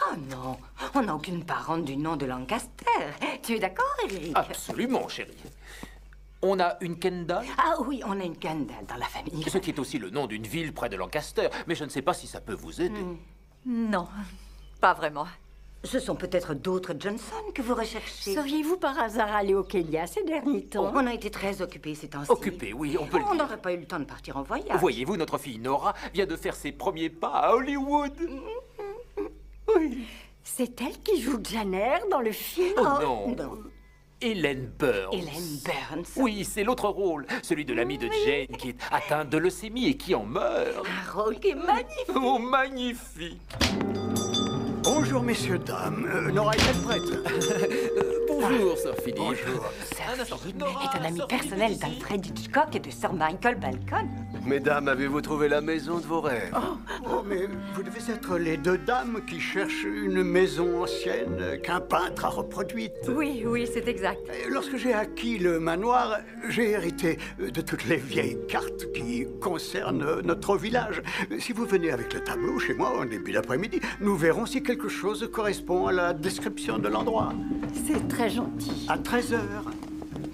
[SPEAKER 16] Oh non, on n'a aucune parente du nom de Lancaster. Tu es d'accord, Eric?
[SPEAKER 17] Absolument, chérie. On a une Kendall?
[SPEAKER 16] Ah oui, on a une Kendall dans la famille.
[SPEAKER 17] Ce qui est aussi le nom d'une ville près de Lancaster, mais je ne sais pas si ça peut vous aider.
[SPEAKER 7] Non, pas vraiment.
[SPEAKER 16] Ce sont peut-être d'autres Johnson que vous recherchez.
[SPEAKER 10] Seriez-vous par hasard allé au Kenya ces derniers temps?
[SPEAKER 16] On a été très occupés ces temps-ci.
[SPEAKER 17] Occupés, oui, on peut le
[SPEAKER 16] On
[SPEAKER 17] dire.
[SPEAKER 16] n'aurait pas eu le temps de partir en voyage.
[SPEAKER 17] Voyez-vous, notre fille Nora vient de faire ses premiers pas à Hollywood. Oui.
[SPEAKER 10] C'est elle qui joue Janer dans le film?
[SPEAKER 17] Oh non. Hélène Burns.
[SPEAKER 16] Hélène Burns.
[SPEAKER 17] Oui, c'est l'autre rôle, celui de l'ami de Jane qui est atteint de leucémie et qui en meurt.
[SPEAKER 16] Un rôle qui est magnifique.
[SPEAKER 17] Oh, magnifique.
[SPEAKER 18] Bonjour, messieurs, dames. Nora est-elle prête?
[SPEAKER 17] Bonjour, Sir Philippe.
[SPEAKER 18] Bonjour.
[SPEAKER 16] Sir Philip est un ami personnel d'Alfred Hitchcock et de Sir Michael Balcon.
[SPEAKER 2] Mesdames, avez-vous trouvé la maison de vos rêves?
[SPEAKER 18] Oh, mais vous devez être les deux dames qui cherchent une maison ancienne qu'un peintre a reproduite.
[SPEAKER 7] Oui, oui, c'est exact.
[SPEAKER 18] Lorsque j'ai acquis le manoir, j'ai hérité de toutes les vieilles cartes qui concernent notre village. Si vous venez avec le tableau chez moi en début d'après-midi, nous verrons si quelque chose correspond à la description de l'endroit.
[SPEAKER 10] C'est très gentil.
[SPEAKER 18] À 13h.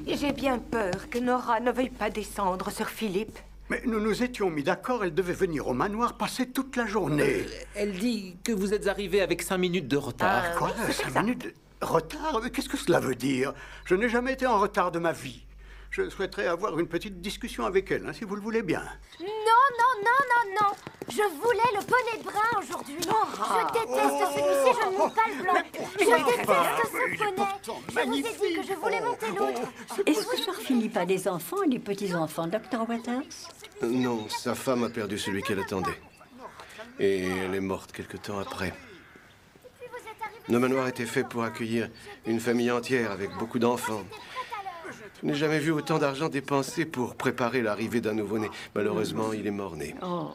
[SPEAKER 16] J'ai bien peur que Nora ne veuille pas descendre, Sir Philip.
[SPEAKER 18] Mais nous nous étions mis d'accord, elle devait venir au manoir passer toute la journée.
[SPEAKER 17] Elle dit que vous êtes arrivé avec 5 minutes de retard.
[SPEAKER 18] Quoi? 5 minutes de retard? Qu'est-ce que cela veut dire? Je n'ai jamais été en retard de ma vie. Je souhaiterais avoir une petite discussion avec elle, hein, si vous le voulez bien.
[SPEAKER 1] Non, non, non, non, non. Je voulais le bonnet brun aujourd'hui. Je déteste celui-ci, je ne monte pas le blanc. Je déteste ce bonnet. Je vous ai dit que je voulais monter l'autre.
[SPEAKER 10] Est-ce que Sir Philip a des enfants et des petits-enfants, Dr. Waters?
[SPEAKER 2] Non, sa femme a perdu celui qu'elle attendait. Et elle est morte quelque temps après. Le manoir était fait pour accueillir une famille entière avec beaucoup d'enfants. Je n'ai jamais vu autant d'argent dépensé pour préparer l'arrivée d'un nouveau-né. Malheureusement, il est mort-né.
[SPEAKER 7] Oh,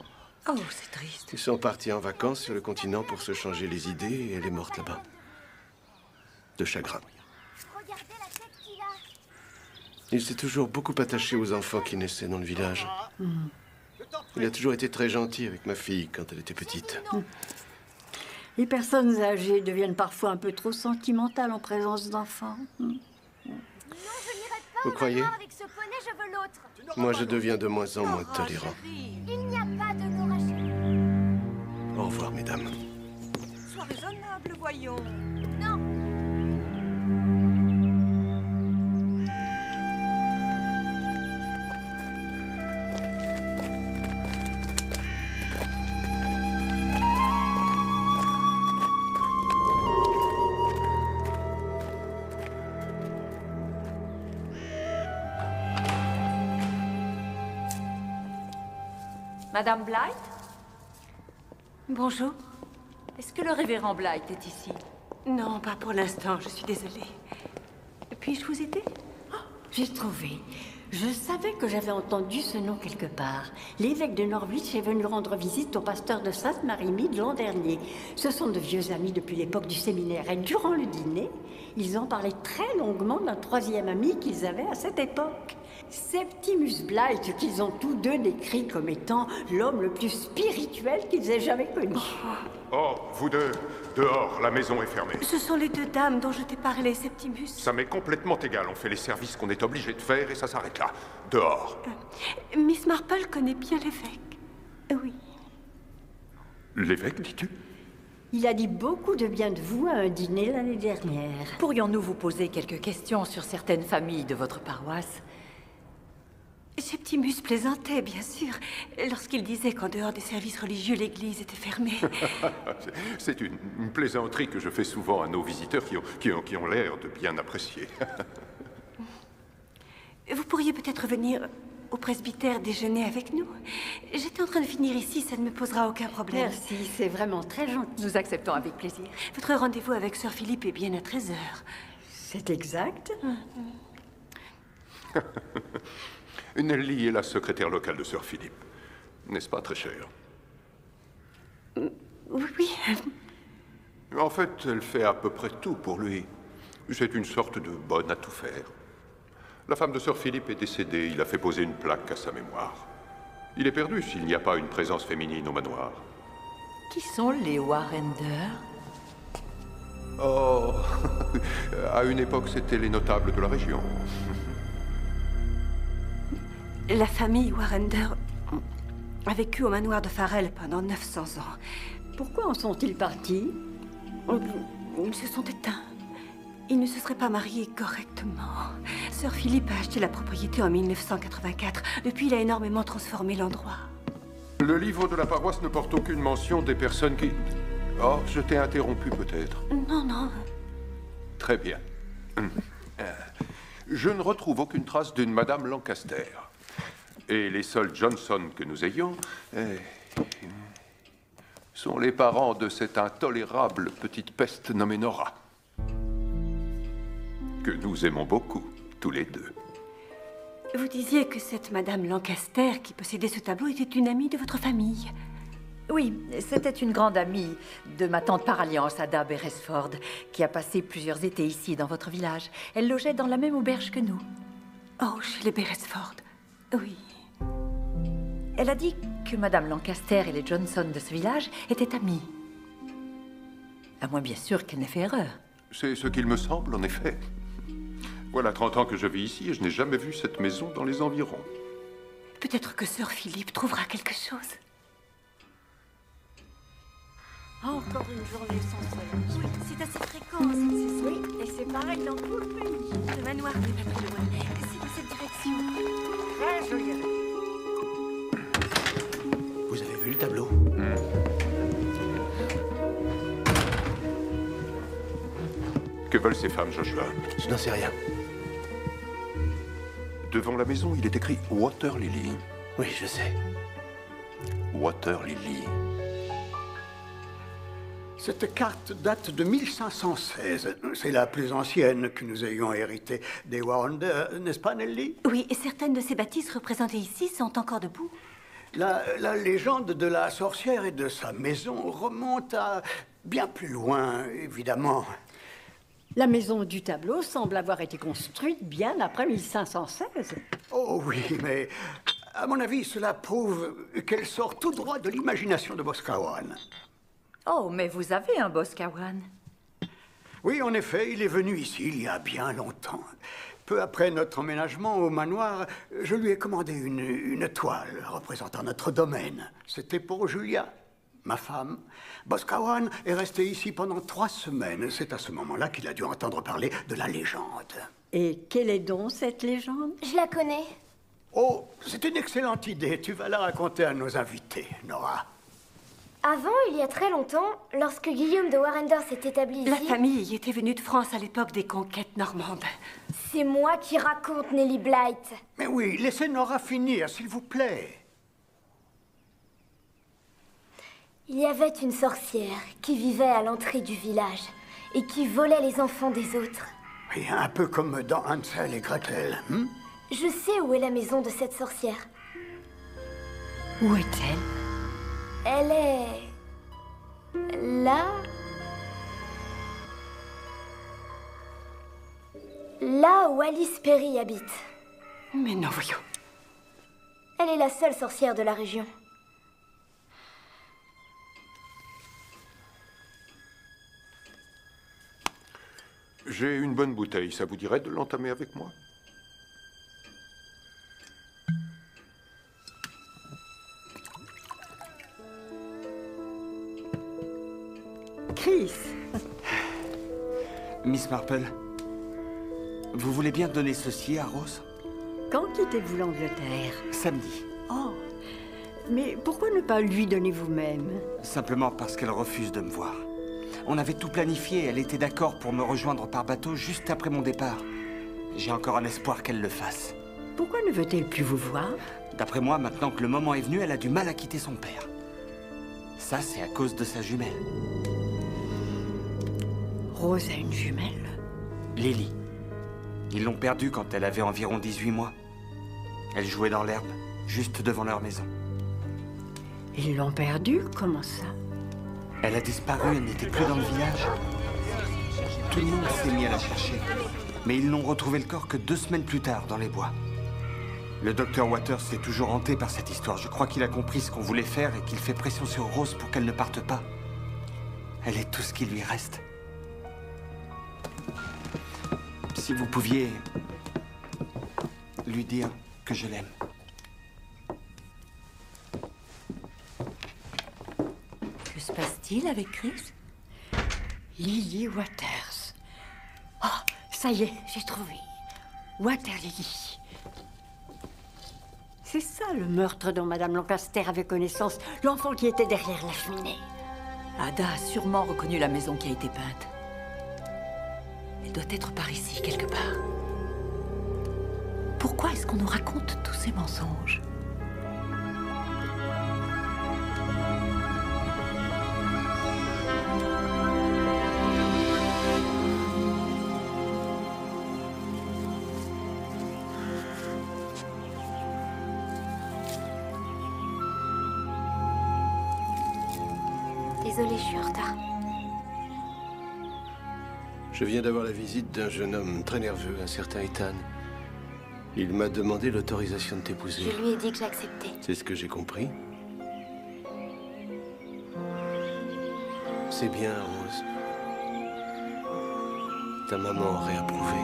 [SPEAKER 7] c'est triste.
[SPEAKER 2] Ils sont partis en vacances sur le continent pour se changer les idées et elle est morte là-bas. De chagrin.
[SPEAKER 1] Regardez la tête qu'il a.
[SPEAKER 2] Il s'est toujours beaucoup attaché aux enfants qui naissaient dans le village. Il a toujours été très gentil avec ma fille quand elle était petite.
[SPEAKER 10] Les personnes âgées deviennent parfois un peu trop sentimentales en présence d'enfants.
[SPEAKER 2] Vous croyez?
[SPEAKER 1] Avec ce poney, je veux l'autre.
[SPEAKER 2] Moi, je deviens de moins en moins tolérant.
[SPEAKER 1] Il n'y a pas de Nora chérie.
[SPEAKER 2] Au revoir, mesdames.
[SPEAKER 16] Sois raisonnable, voyons.
[SPEAKER 1] Non.
[SPEAKER 3] Madame Blight?
[SPEAKER 7] Bonjour. Est-ce que le révérend Blight est ici?
[SPEAKER 16] Non, pas pour l'instant, je suis désolée. Puis-je vous aider?
[SPEAKER 10] J'ai trouvé. Je savais que j'avais entendu ce nom quelque part. L'évêque de Norwich est venu rendre visite au pasteur de Sainte-Marie-Mide l'an dernier. Ce sont de vieux amis depuis l'époque du séminaire. Et durant le dîner, ils ont parlé très longuement d'un troisième ami qu'ils avaient à cette époque. Septimus Blight, qu'ils ont tous deux décrit comme étant l'homme le plus spirituel qu'ils aient jamais connu.
[SPEAKER 15] Oh, vous deux, dehors, la maison est fermée.
[SPEAKER 16] Ce sont les deux dames dont je t'ai parlé, Septimus.
[SPEAKER 15] Ça m'est complètement égal, on fait les services qu'on est obligé de faire et ça s'arrête là. Dehors.
[SPEAKER 16] Miss Marple connaît bien l'évêque. Oui.
[SPEAKER 15] L'évêque, dis-tu?
[SPEAKER 10] Il a dit beaucoup de bien de vous à un dîner l'année dernière.
[SPEAKER 7] Pourrions-nous vous poser quelques questions sur certaines familles de votre paroisse?
[SPEAKER 16] Septimus plaisantait, bien sûr, lorsqu'il disait qu'en dehors des services religieux, l'église était fermée.
[SPEAKER 15] C'est une plaisanterie que je fais souvent à nos visiteurs qui ont l'air de bien apprécier.
[SPEAKER 16] Vous pourriez peut-être venir au presbytère déjeuner avec nous. J'étais en train de finir ici, ça ne me posera aucun problème.
[SPEAKER 10] Merci, c'est vraiment très gentil.
[SPEAKER 16] Nous acceptons avec plaisir. Votre rendez-vous avec Sir Philippe est bien à 13h.
[SPEAKER 10] C'est exact.
[SPEAKER 15] Nelly est la secrétaire locale de Sir Philippe. N'est-ce pas, très cher?
[SPEAKER 16] Oui.
[SPEAKER 15] En fait, elle fait à peu près tout pour lui. C'est une sorte de bonne à tout faire. La femme de Sir Philippe est décédée. Il a fait poser une plaque à sa mémoire. Il est perdu s'il n'y a pas une présence féminine au manoir.
[SPEAKER 7] Qui sont les Warrender?
[SPEAKER 15] Oh, à une époque, c'était les notables de la région.
[SPEAKER 16] La famille Warrender a vécu au manoir de Farrell pendant 900 ans.
[SPEAKER 10] Pourquoi en sont-ils partis?
[SPEAKER 16] Ils se sont éteints. Ils ne se seraient pas mariés correctement. Sir Philippe a acheté la propriété en 1984. Depuis, il a énormément transformé l'endroit.
[SPEAKER 15] Le livre de la paroisse ne porte aucune mention des personnes qui... Oh, je t'ai interrompu peut-être.
[SPEAKER 16] Non.
[SPEAKER 15] Très bien. Je ne retrouve aucune trace d'une Madame Lancaster. Et les seuls Johnson que nous ayons sont les parents de cette intolérable petite peste nommée Nora. Que nous aimons beaucoup, tous les deux.
[SPEAKER 16] Vous disiez que cette Madame Lancaster qui possédait ce tableau était une amie de votre famille.
[SPEAKER 7] Oui, c'était une grande amie de ma tante par alliance, Ada Beresford, qui a passé plusieurs étés ici, dans votre village. Elle logeait dans la même auberge que nous.
[SPEAKER 16] Oh, chez les Beresford. Oui.
[SPEAKER 7] Elle a dit que Madame Lancaster et les Johnson de ce village étaient amies. À moins bien sûr qu'elle n'ait fait erreur.
[SPEAKER 15] C'est ce qu'il me semble, en effet. Voilà 30 ans que je vis ici et je n'ai jamais vu cette maison dans les environs.
[SPEAKER 16] Peut-être que Sir Philippe trouvera quelque chose.
[SPEAKER 10] Encore une journée sans soleil.
[SPEAKER 16] Oui, c'est assez fréquent cette saison.
[SPEAKER 10] Oui, et c'est pareil dans tout le pays.
[SPEAKER 16] Le manoir n'est pas très loin. C'est dans cette direction.
[SPEAKER 10] Très joli.
[SPEAKER 19] Vous avez vu le tableau?
[SPEAKER 15] Que veulent ces femmes, Joshua?
[SPEAKER 19] Je n'en sais rien.
[SPEAKER 15] Devant la maison, il est écrit Water Lily.
[SPEAKER 19] Oui, je sais.
[SPEAKER 15] Water Lily.
[SPEAKER 18] Cette carte date de 1516. C'est la plus ancienne que nous ayons héritée des Warrender, n'est-ce pas, Nelly?
[SPEAKER 16] Oui, et certaines de ces bâtisses représentées ici sont encore debout.
[SPEAKER 18] La légende de la sorcière et de sa maison remonte à bien plus loin, évidemment.
[SPEAKER 10] La maison du tableau semble avoir été construite bien après 1516.
[SPEAKER 18] Oh oui, mais à mon avis, cela prouve qu'elle sort tout droit de l'imagination de Boscawen.
[SPEAKER 7] Oh, mais vous avez un Boscawen.
[SPEAKER 18] Oui, en effet, il est venu ici il y a bien longtemps. Peu après notre emménagement au manoir, je lui ai commandé une toile représentant notre domaine. C'était pour Julia, ma femme. Boscawen est resté ici pendant 3 semaines. C'est à ce moment-là qu'il a dû entendre parler de la légende.
[SPEAKER 10] Et quelle est donc cette légende?
[SPEAKER 1] Je la connais.
[SPEAKER 18] Oh, c'est une excellente idée. Tu vas la raconter à nos invités, Nora.
[SPEAKER 1] Avant, il y a très longtemps, lorsque Guillaume de Warrender s'est établi ici...
[SPEAKER 16] La famille était venue de France à l'époque des conquêtes normandes.
[SPEAKER 1] C'est moi qui raconte, Nelly Blight.
[SPEAKER 18] Mais oui, laissez Nora finir, s'il vous plaît.
[SPEAKER 1] Il y avait une sorcière qui vivait à l'entrée du village et qui volait les enfants des autres.
[SPEAKER 18] Oui, un peu comme dans Hansel et Gretel.
[SPEAKER 1] Je sais où est la maison de cette sorcière.
[SPEAKER 16] Où est-elle?
[SPEAKER 1] Elle est... là. Là où Alice Perry habite.
[SPEAKER 16] Mais non, voyons.
[SPEAKER 1] Elle est la seule sorcière de la région.
[SPEAKER 15] J'ai une bonne bouteille, ça vous dirait de l'entamer avec moi?
[SPEAKER 10] Chris.
[SPEAKER 20] Miss Marple, vous voulez bien donner ceci à Rose?
[SPEAKER 10] Quand quittez-vous l'Angleterre?
[SPEAKER 20] Samedi.
[SPEAKER 10] Oh, mais pourquoi ne pas lui donner vous-même?
[SPEAKER 20] Simplement parce qu'elle refuse de me voir. On avait tout planifié, elle était d'accord pour me rejoindre par bateau juste après mon départ. J'ai encore un espoir qu'elle le fasse.
[SPEAKER 10] Pourquoi ne veut-elle plus vous voir?
[SPEAKER 20] D'après moi, maintenant que le moment est venu, elle a du mal à quitter son père. Ça, c'est à cause de sa jumelle.
[SPEAKER 10] Rose a une jumelle?
[SPEAKER 20] Lily. Ils l'ont perdue quand elle avait environ 18 mois. Elle jouait dans l'herbe, juste devant leur maison.
[SPEAKER 10] Ils l'ont perdue? Comment ça?
[SPEAKER 20] Elle a disparu, elle n'était plus dans le village. Tout le monde s'est mis à la chercher. Mais ils n'ont retrouvé le corps que 2 semaines plus tard, dans les bois. Le docteur Waters s'est toujours hanté par cette histoire. Je crois qu'il a compris ce qu'on voulait faire et qu'il fait pression sur Rose pour qu'elle ne parte pas. Elle est tout ce qui lui reste. Si vous pouviez lui dire que je l'aime.
[SPEAKER 7] Que se passe-t-il avec Chris?
[SPEAKER 10] Lily Waters. Oh, ça y est, j'ai trouvé. Water Lily. C'est ça le meurtre dont Madame Lancaster avait connaissance, l'enfant qui était derrière la cheminée.
[SPEAKER 7] Ada a sûrement reconnu la maison qui a été peinte. Elle doit être par ici, quelque part. Pourquoi est-ce qu'on nous raconte tous ces mensonges?
[SPEAKER 1] Désolée, je suis en retard.
[SPEAKER 19] Je viens d'avoir la visite d'un jeune homme très nerveux, un certain Ethan. Il m'a demandé l'autorisation de t'épouser.
[SPEAKER 1] Je lui ai dit que j'acceptais.
[SPEAKER 19] C'est ce que j'ai compris. C'est bien, Rose. Ta maman aurait approuvé.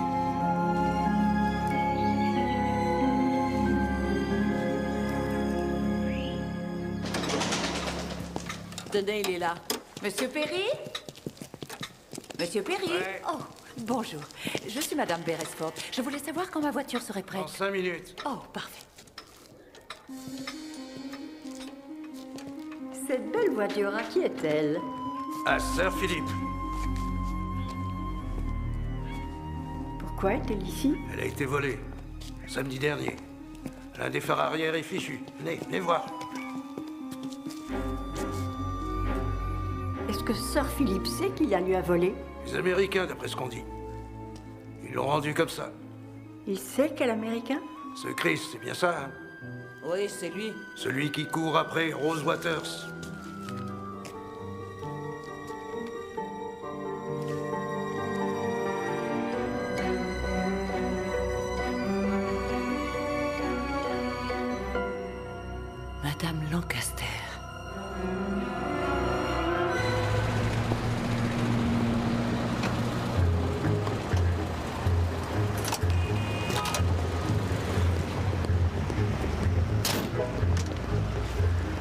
[SPEAKER 7] Tenez, il est là. Monsieur Perry? Monsieur Perry?
[SPEAKER 18] Ouais.
[SPEAKER 7] Oh, bonjour. Je suis Madame Beresford. Je voulais savoir quand ma voiture serait prête.
[SPEAKER 18] Dans 5 minutes.
[SPEAKER 7] Oh, parfait.
[SPEAKER 10] Cette belle voiture, à qui est-elle?
[SPEAKER 18] À Sir Philippe.
[SPEAKER 10] Pourquoi est-elle ici?
[SPEAKER 18] Elle a été volée. Samedi dernier. L'un des phares arrière est fichu. Venez voir.
[SPEAKER 10] Est-ce que Sir Philippe sait qu'il la lui a volée?
[SPEAKER 19] Les Américains, d'après ce qu'on dit. Ils l'ont rendu comme ça.
[SPEAKER 10] Il sait quel Américain?
[SPEAKER 19] Ce Chris, c'est bien ça, hein?
[SPEAKER 6] Oui, c'est lui.
[SPEAKER 19] Celui qui court après Rose Waters.
[SPEAKER 7] Madame Lancaster.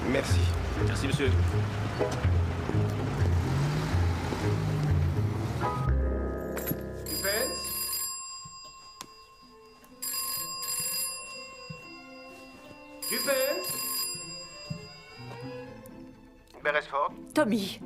[SPEAKER 2] Merci.
[SPEAKER 8] Merci, monsieur.
[SPEAKER 2] Beresford?
[SPEAKER 7] Tommy,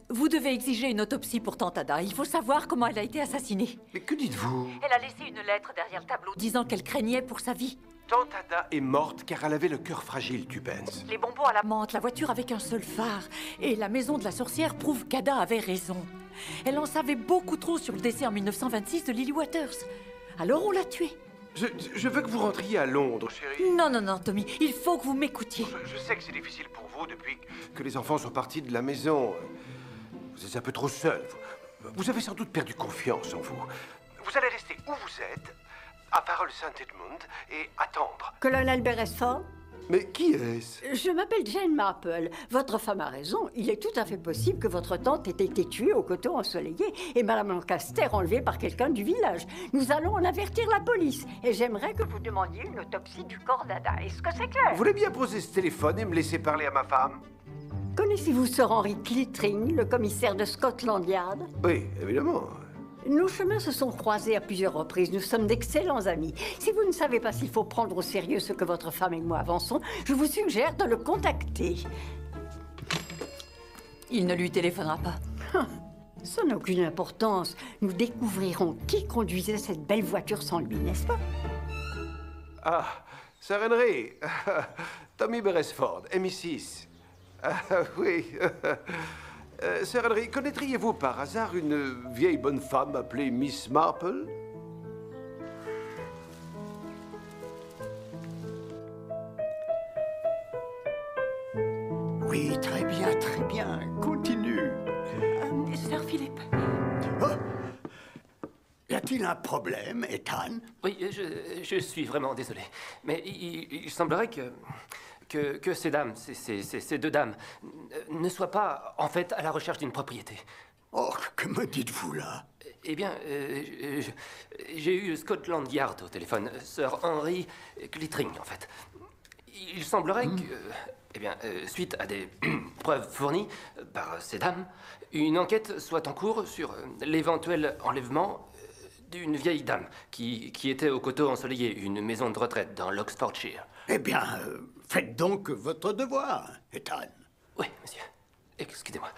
[SPEAKER 7] vous devez exiger une autopsie pour Tante Ada. Il faut savoir comment elle a été assassinée.
[SPEAKER 2] Mais que dites-vous?
[SPEAKER 7] Elle a laissé une lettre derrière le tableau disant qu'elle craignait pour sa vie.
[SPEAKER 2] Tante Ada est morte car elle avait le cœur fragile, Tubens.
[SPEAKER 7] Les bonbons à la menthe, la voiture avec un seul phare. Et la maison de la sorcière prouve qu'Ada avait raison. Elle en savait beaucoup trop sur le décès en 1926 de Lily Waters. Alors on l'a tuée.
[SPEAKER 2] Je veux que vous rentriez à Londres, chérie.
[SPEAKER 7] Non, non, non, Tommy, il faut que vous m'écoutiez.
[SPEAKER 2] Je sais que c'est difficile pour vous depuis que les enfants sont partis de la maison. Vous êtes un peu trop seul. Vous avez sans doute perdu confiance en vous. Vous allez rester où vous êtes, à Farrell St. Edmund, et attendre.
[SPEAKER 10] Colonel Beresford?
[SPEAKER 2] Mais qui est-ce?
[SPEAKER 10] Je m'appelle Jane Marple. Votre femme a raison. Il est tout à fait possible que votre tante ait été tuée au coteau ensoleillé et Madame Lancaster enlevée par quelqu'un du village. Nous allons en avertir la police. Et j'aimerais que vous demandiez une autopsie du corps d'Ada. Est-ce que c'est clair?
[SPEAKER 2] Vous voulez bien poser ce téléphone et me laisser parler à ma femme?
[SPEAKER 10] Connaissez-vous Sir Henry Clittring, le commissaire de Scotland Yard?
[SPEAKER 2] Oui, évidemment.
[SPEAKER 10] Nos chemins se sont croisés à plusieurs reprises. Nous sommes d'excellents amis. Si vous ne savez pas s'il faut prendre au sérieux ce que votre femme et moi avançons, je vous suggère de le contacter.
[SPEAKER 7] Il ne lui téléphonera pas.
[SPEAKER 10] Ça n'a aucune importance. Nous découvrirons qui conduisait cette belle voiture sans lui, n'est-ce pas?
[SPEAKER 2] Ah, Sir Henry. Tommy Beresford, MI6. Oui. Sir Henry, connaîtriez-vous par hasard une vieille bonne femme appelée Miss Marple?
[SPEAKER 18] Oui, très bien. Continue.
[SPEAKER 7] Sir Philippe.
[SPEAKER 18] Oh! Y a-t-il un problème, Ethan?
[SPEAKER 9] Oui, je suis vraiment désolé. Mais il semblerait que ces dames, ces deux dames, ne soient pas, en fait, à la recherche d'une propriété.
[SPEAKER 18] Oh, que me dites-vous là?
[SPEAKER 9] Eh bien, j'ai eu Scotland Yard au téléphone, Sir Henry Clittring, en fait. Il semblerait que, eh bien, suite à des preuves fournies par ces dames, une enquête soit en cours sur l'éventuel enlèvement d'une vieille dame qui était au coteau ensoleillé, une maison de retraite dans l'Oxfordshire.
[SPEAKER 18] Eh bien, faites donc votre devoir, Ethan.
[SPEAKER 9] Oui, monsieur. Excusez-moi.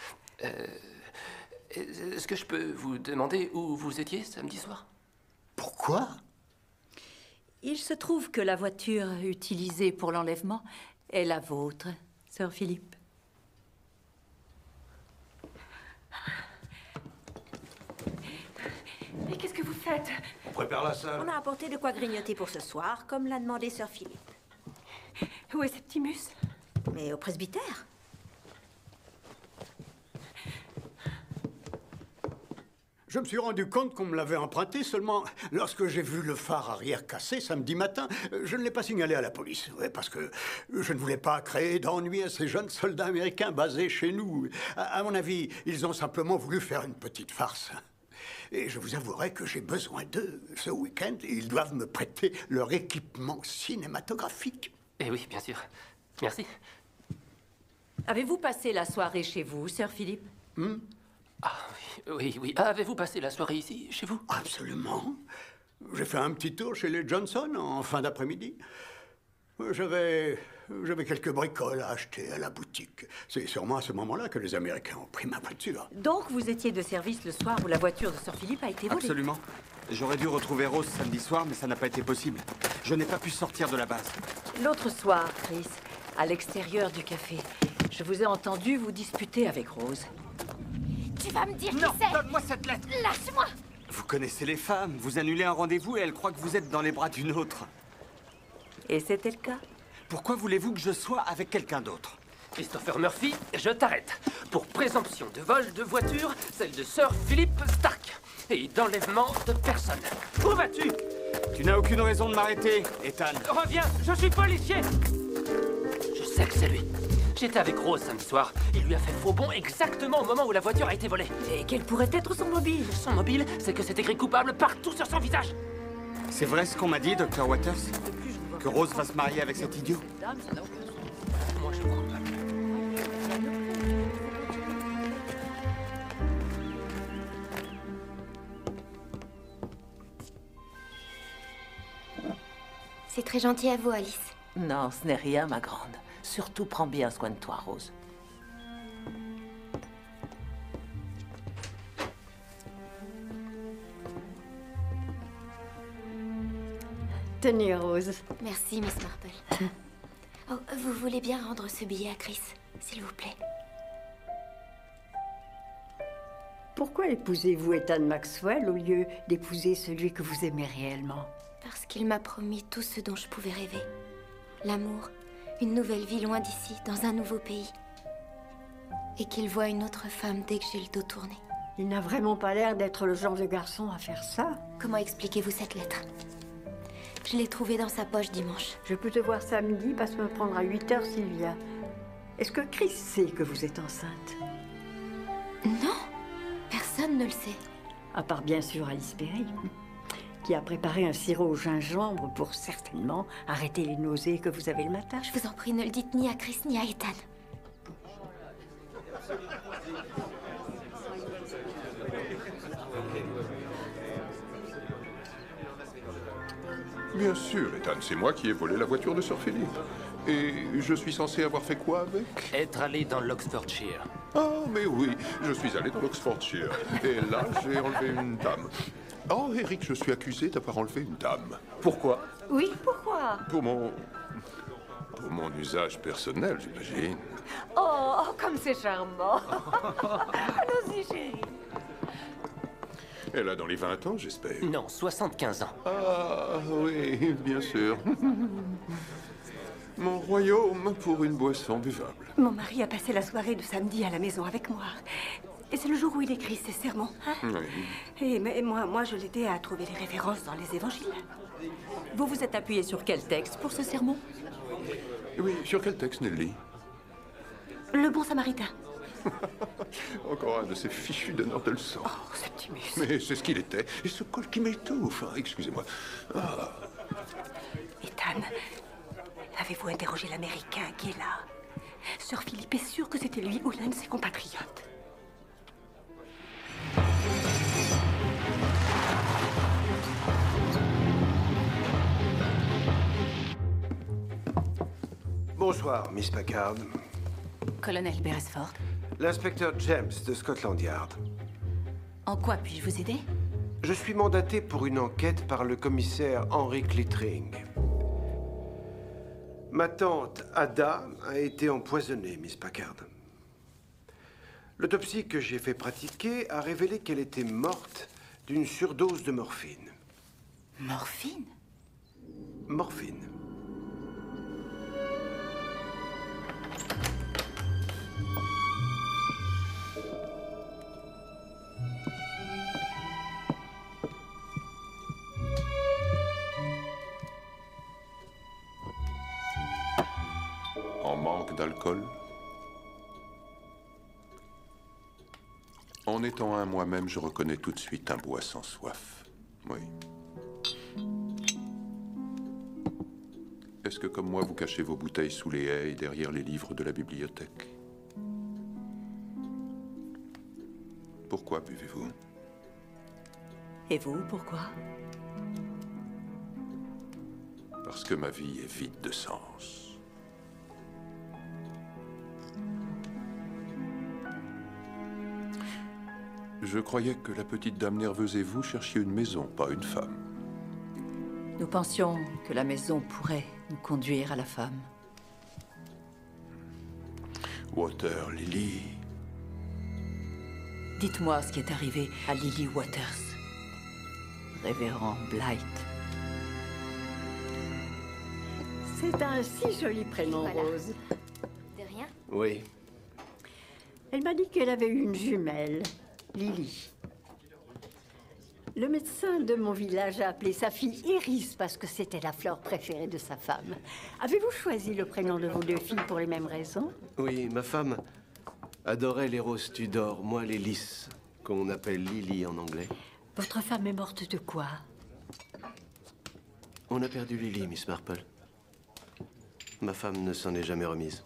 [SPEAKER 9] Est-ce que je peux vous demander où vous étiez samedi soir?
[SPEAKER 18] Pourquoi?
[SPEAKER 7] Il se trouve que la voiture utilisée pour l'enlèvement est la vôtre, Sir Philippe.
[SPEAKER 10] Mais qu'est-ce que vous faites?
[SPEAKER 19] On prépare la salle.
[SPEAKER 11] On a apporté de quoi grignoter pour ce soir, comme l'a demandé Sir Philippe.
[SPEAKER 10] Où est Septimus?
[SPEAKER 11] Mais au presbytère.
[SPEAKER 18] Je me suis rendu compte qu'on me l'avait emprunté seulement lorsque j'ai vu le phare arrière cassé samedi matin. Je ne l'ai pas signalé à la police, parce que je ne voulais pas créer d'ennui à ces jeunes soldats américains basés chez nous. À mon avis, ils ont simplement voulu faire une petite farce. Et je vous avouerai que j'ai besoin d'eux ce week-end. Ils doivent me prêter leur équipement cinématographique.
[SPEAKER 9] Eh oui, bien sûr. Merci.
[SPEAKER 7] Avez-vous passé la soirée chez vous, Sir Philippe?
[SPEAKER 9] Ah oui. Avez-vous passé la soirée ici, chez vous?
[SPEAKER 18] Absolument. J'ai fait un petit tour chez les Johnson en fin d'après-midi. J'avais quelques bricoles à acheter à la boutique. C'est sûrement à ce moment-là que les Américains ont pris ma voiture.
[SPEAKER 7] Donc vous étiez de service le soir où la voiture de Sir Philippe a été volée?
[SPEAKER 20] Absolument. J'aurais dû retrouver Rose samedi soir, mais ça n'a pas été possible. Je n'ai pas pu sortir de la base.
[SPEAKER 7] L'autre soir, Chris, à l'extérieur du café, je vous ai entendu vous disputer avec Rose.
[SPEAKER 1] Tu vas me dire
[SPEAKER 20] Non,
[SPEAKER 1] qui c'est.
[SPEAKER 20] donne-moi cette lettre.
[SPEAKER 1] Lâche-moi.
[SPEAKER 20] Vous connaissez les femmes. Vous annulez un rendez-vous et elles croient que vous êtes dans les bras d'une autre.
[SPEAKER 5] Et c'était le cas?
[SPEAKER 20] Pourquoi voulez-vous que je sois avec quelqu'un d'autre?
[SPEAKER 9] Christopher Murphy, je t'arrête. Pour présomption de vol de voiture, celle de Sir Philip Stark. Et d'enlèvement de personne. Où vas-tu?
[SPEAKER 20] Tu n'as aucune raison de m'arrêter, Ethan.
[SPEAKER 9] Reviens, je suis policier. Je sais que c'est lui. J'étais avec Rose samedi soir. Il lui a fait faux bond exactement au moment où la voiture a été volée.
[SPEAKER 5] Et quel pourrait être son mobile?
[SPEAKER 9] Son mobile, c'est que c'est écrit coupable partout sur son visage.
[SPEAKER 20] C'est vrai ce qu'on m'a dit, Dr. Waters? Que Rose va se marier avec cet idiot?
[SPEAKER 9] Moi, je crois pas.
[SPEAKER 1] C'est très gentil à vous, Alice.
[SPEAKER 6] Non, ce n'est rien, ma grande. Surtout, prends bien soin de toi, Rose.
[SPEAKER 10] Tenez, Rose.
[SPEAKER 1] Merci, Miss Marple. Oh, vous voulez bien rendre ce billet à Chris, s'il vous plaît?
[SPEAKER 10] Pourquoi épousez-vous Ethan Maxwell au lieu d'épouser celui que vous aimez réellement?
[SPEAKER 1] Parce qu'il m'a promis tout ce dont je pouvais rêver. L'amour, une nouvelle vie loin d'ici, dans un nouveau pays. Et qu'il voit une autre femme dès que j'ai le dos tourné.
[SPEAKER 10] Il n'a vraiment pas l'air d'être le genre de garçon à faire ça.
[SPEAKER 1] Comment expliquez-vous cette lettre? Je l'ai trouvée dans sa poche dimanche.
[SPEAKER 10] Je peux te voir samedi, passe me prendre à 8 h, Sylvia. Est-ce que Chris sait que vous êtes enceinte?
[SPEAKER 1] Non, personne ne le sait.
[SPEAKER 10] À part bien sûr Alice Perry, qui a préparé un sirop au gingembre pour certainement arrêter les nausées que vous avez le matin.
[SPEAKER 1] Je vous en prie, ne le dites ni à Chris ni à Ethan.
[SPEAKER 15] Bien sûr, Ethan, c'est moi qui ai volé la voiture de Sir Philip. Et je suis censé avoir fait quoi avec?
[SPEAKER 9] Être allé dans l'Oxfordshire.
[SPEAKER 15] Ah, mais oui, je suis allé dans l'Oxfordshire. Et là, j'ai enlevé une dame. Oh, Eric, je suis accusé d'avoir enlevé une dame. Pourquoi?
[SPEAKER 16] Oui, pourquoi?
[SPEAKER 15] Pour mon usage personnel, j'imagine.
[SPEAKER 16] Oh, comme c'est charmant. Allons-y, chérie.
[SPEAKER 15] Elle a dans les 20 ans, j'espère.
[SPEAKER 9] Non, 75 ans.
[SPEAKER 15] Ah, oui, bien sûr. Mon royaume pour une boisson buvable.
[SPEAKER 16] Mon mari a passé la soirée de samedi à la maison avec moi. Et c'est le jour où il écrit ses sermons. Hein?
[SPEAKER 15] Oui.
[SPEAKER 16] Mais moi, je l'aidais à trouver les références dans les évangiles.
[SPEAKER 7] Vous vous êtes appuyé sur quel texte pour ce sermon?
[SPEAKER 15] Oui, sur quel texte, Nelly?
[SPEAKER 16] Le bon samaritain.
[SPEAKER 15] Encore un de ces fichus donneurs de leçons.
[SPEAKER 16] Oh, Septimus.
[SPEAKER 15] Mais c'est ce qu'il était. Et ce col qui m'étouffe. Excusez-moi. Ah.
[SPEAKER 16] Ethan, avez-vous interrogé l'Américain qui est là? Sir Philip est sûr que c'était lui ou l'un de ses compatriotes.
[SPEAKER 19] Bonsoir, Miss Packard.
[SPEAKER 7] Colonel Beresford.
[SPEAKER 19] L'inspecteur James de Scotland Yard.
[SPEAKER 7] En quoi puis-je vous aider?
[SPEAKER 19] Je suis mandaté pour une enquête par le commissaire Henry Clittring. Ma tante, Ada, a été empoisonnée, Miss Packard. L'autopsie que j'ai fait pratiquer a révélé qu'elle était morte d'une surdose de morphine.
[SPEAKER 7] Morphine?
[SPEAKER 19] Morphine.
[SPEAKER 15] En manque d'alcool? En étant un moi-même, je reconnais tout de suite un bois sans soif. Oui. Est-ce que, comme moi, vous cachez vos bouteilles sous les haies et derrière les livres de la bibliothèque? Pourquoi buvez-vous?
[SPEAKER 7] Et vous, pourquoi?
[SPEAKER 15] Parce que ma vie est vide de sens. Je croyais que la petite dame nerveuse et vous cherchiez une maison, pas une femme.
[SPEAKER 7] Nous pensions que la maison pourrait nous conduire à la femme.
[SPEAKER 15] Water Lily.
[SPEAKER 7] Dites-moi ce qui est arrivé à Lily Waters. Révérend Blight.
[SPEAKER 10] C'est un si joli prénom,
[SPEAKER 1] Voilà.
[SPEAKER 10] Rose.
[SPEAKER 1] De rien.
[SPEAKER 19] Oui.
[SPEAKER 10] Elle m'a dit qu'elle avait eu une jumelle, Lily. Le médecin de mon village a appelé sa fille Iris parce que c'était la fleur préférée de sa femme. Avez-vous choisi le prénom de vos deux filles pour les mêmes raisons?
[SPEAKER 19] Oui, ma femme adorait les roses Tudor, moi les lys, qu'on appelle Lily en anglais.
[SPEAKER 10] Votre femme est morte de quoi?
[SPEAKER 19] On a perdu Lily, Miss Marple. Ma femme ne s'en est jamais remise.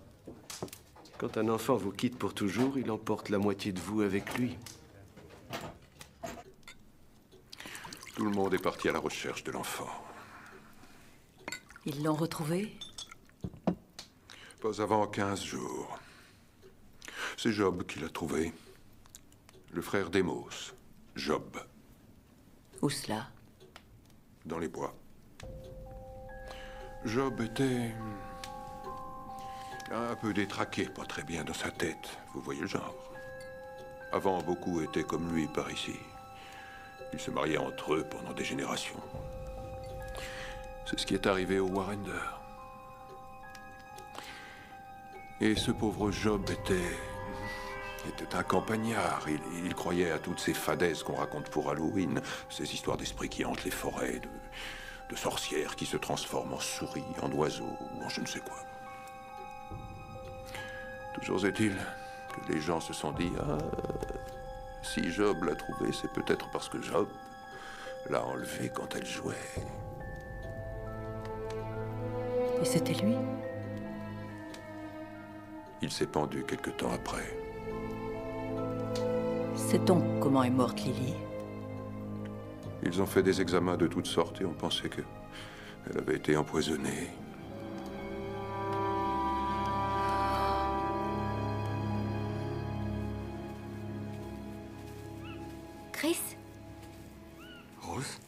[SPEAKER 19] Quand un enfant vous quitte pour toujours, il emporte la moitié de vous avec lui.
[SPEAKER 15] Tout le monde est parti à la recherche de l'enfant.
[SPEAKER 7] Ils l'ont retrouvé?
[SPEAKER 15] Pas avant 15 jours. C'est Job qui l'a trouvé. Le frère d'Emos, Job.
[SPEAKER 7] Où cela?
[SPEAKER 15] Dans les bois. Job était un peu détraqué, pas très bien dans sa tête. Vous voyez le genre. Avant, beaucoup étaient comme lui par ici. Ils se mariaient entre eux pendant des générations. C'est ce qui est arrivé au Warrender. Et ce pauvre Job était un campagnard. Il croyait à toutes ces fadaises qu'on raconte pour Halloween. Ces histoires d'esprits qui hantent les forêts, de sorcières qui se transforment en souris, en oiseaux ou en je ne sais quoi. Toujours est-il que les gens se sont dit « Ah, si Job l'a trouvé, c'est peut-être parce que Job l'a enlevé quand elle jouait. »
[SPEAKER 7] Et c'était lui?
[SPEAKER 15] Il s'est pendu quelque temps après.
[SPEAKER 7] Sait-on comment est morte Lily?
[SPEAKER 15] Ils ont fait des examens de toutes sortes et on pensait qu'elle avait été empoisonnée.
[SPEAKER 1] Chris?
[SPEAKER 20] Rose?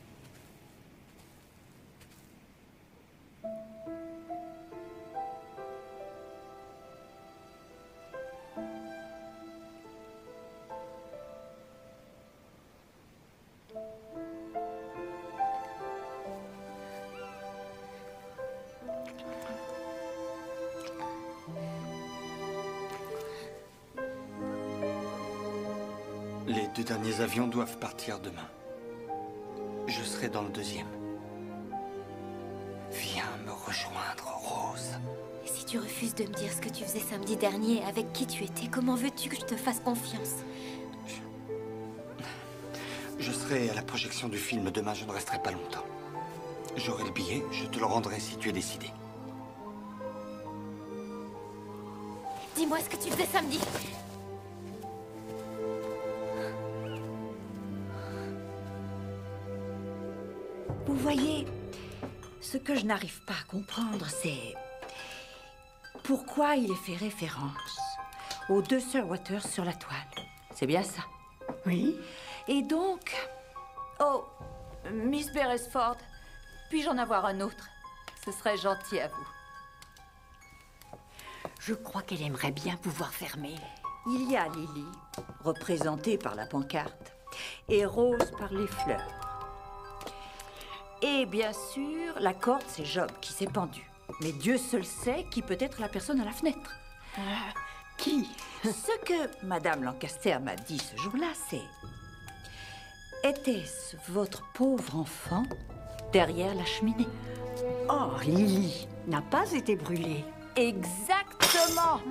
[SPEAKER 20] Les 2 derniers avions doivent partir demain. Je serai dans le 2e. Viens me rejoindre, Rose.
[SPEAKER 1] Et si tu refuses de me dire ce que tu faisais samedi dernier, avec qui tu étais, comment veux-tu que je te fasse confiance?
[SPEAKER 20] Je serai à la projection du film demain, je ne resterai pas longtemps. J'aurai le billet, je te le rendrai si tu es décidé.
[SPEAKER 1] Dis-moi ce que tu faisais samedi.
[SPEAKER 7] Vous voyez, ce que je n'arrive pas à comprendre, c'est pourquoi il est fait référence aux 2 sœurs Waters sur la toile. C'est bien ça?
[SPEAKER 10] Oui.
[SPEAKER 7] Et donc... Oh, Miss Beresford, puis-je en avoir un autre? Ce serait gentil à vous.
[SPEAKER 10] Je crois qu'elle aimerait bien pouvoir fermer.
[SPEAKER 7] Il y a Lily, représentée par la pancarte, et Rose par les fleurs. Et bien sûr, la corde, c'est Job qui s'est pendu. Mais Dieu seul sait qui peut être la personne à la fenêtre.
[SPEAKER 10] Qui?
[SPEAKER 7] Ce que Madame Lancaster m'a dit ce jour-là, c'est... Était-ce votre pauvre enfant derrière la cheminée?
[SPEAKER 10] Oh, Lily n'a pas été brûlée.
[SPEAKER 7] Exactement.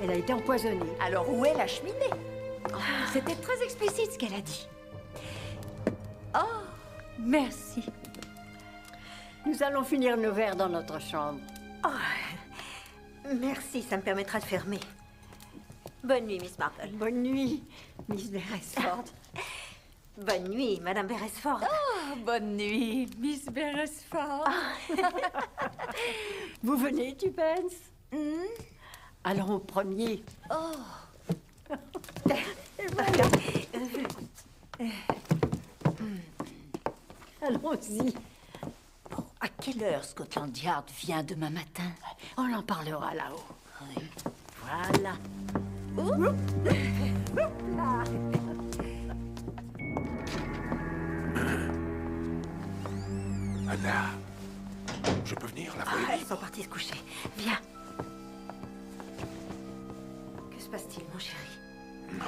[SPEAKER 10] Elle a été empoisonnée.
[SPEAKER 7] Alors où est la cheminée? C'était très explicite ce qu'elle a dit. Oh, merci.
[SPEAKER 10] Nous allons finir nos verres dans notre chambre.
[SPEAKER 11] Oh, merci, ça me permettra de fermer. Bonne nuit, Miss Marple.
[SPEAKER 10] Bonne nuit, Miss Beresford.
[SPEAKER 11] Bonne nuit, Madame Beresford.
[SPEAKER 7] Oh, bonne nuit, Miss Beresford.
[SPEAKER 10] Vous venez, tu penses? Allons au premier.
[SPEAKER 7] Oh.
[SPEAKER 10] Voilà. Allons-y.
[SPEAKER 7] À quelle heure Scotland Yard vient demain matin?
[SPEAKER 10] On en parlera là-haut. Voilà.
[SPEAKER 15] Anna, je peux venir la voir?
[SPEAKER 11] Elles sont parties se coucher. Viens. Que se passe-t-il, mon chéri?
[SPEAKER 15] Non,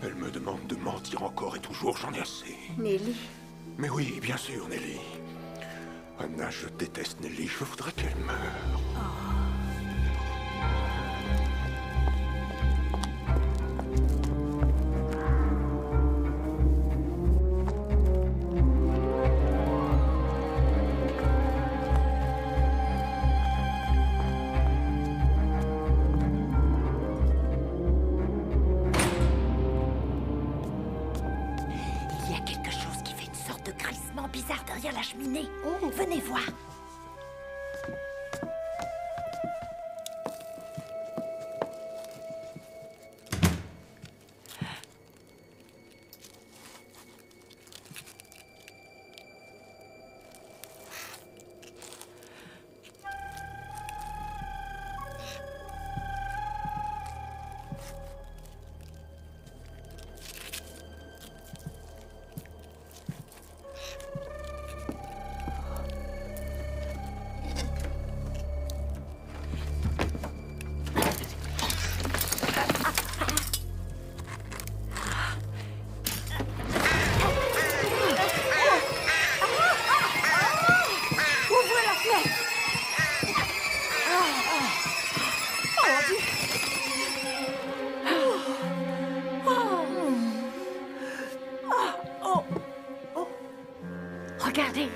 [SPEAKER 15] elle me demande de mentir encore et toujours, j'en ai assez.
[SPEAKER 11] Nelly?
[SPEAKER 15] Mais oui, bien sûr, Nelly. Anna, je déteste Nelly, je voudrais qu'elle meure.
[SPEAKER 1] Il y a quelque chose qui fait une sorte de crissement bizarre derrière la cheminée. Venez voir.
[SPEAKER 11] Ouvrez la fenêtre! Oh mon Dieu! Regardez!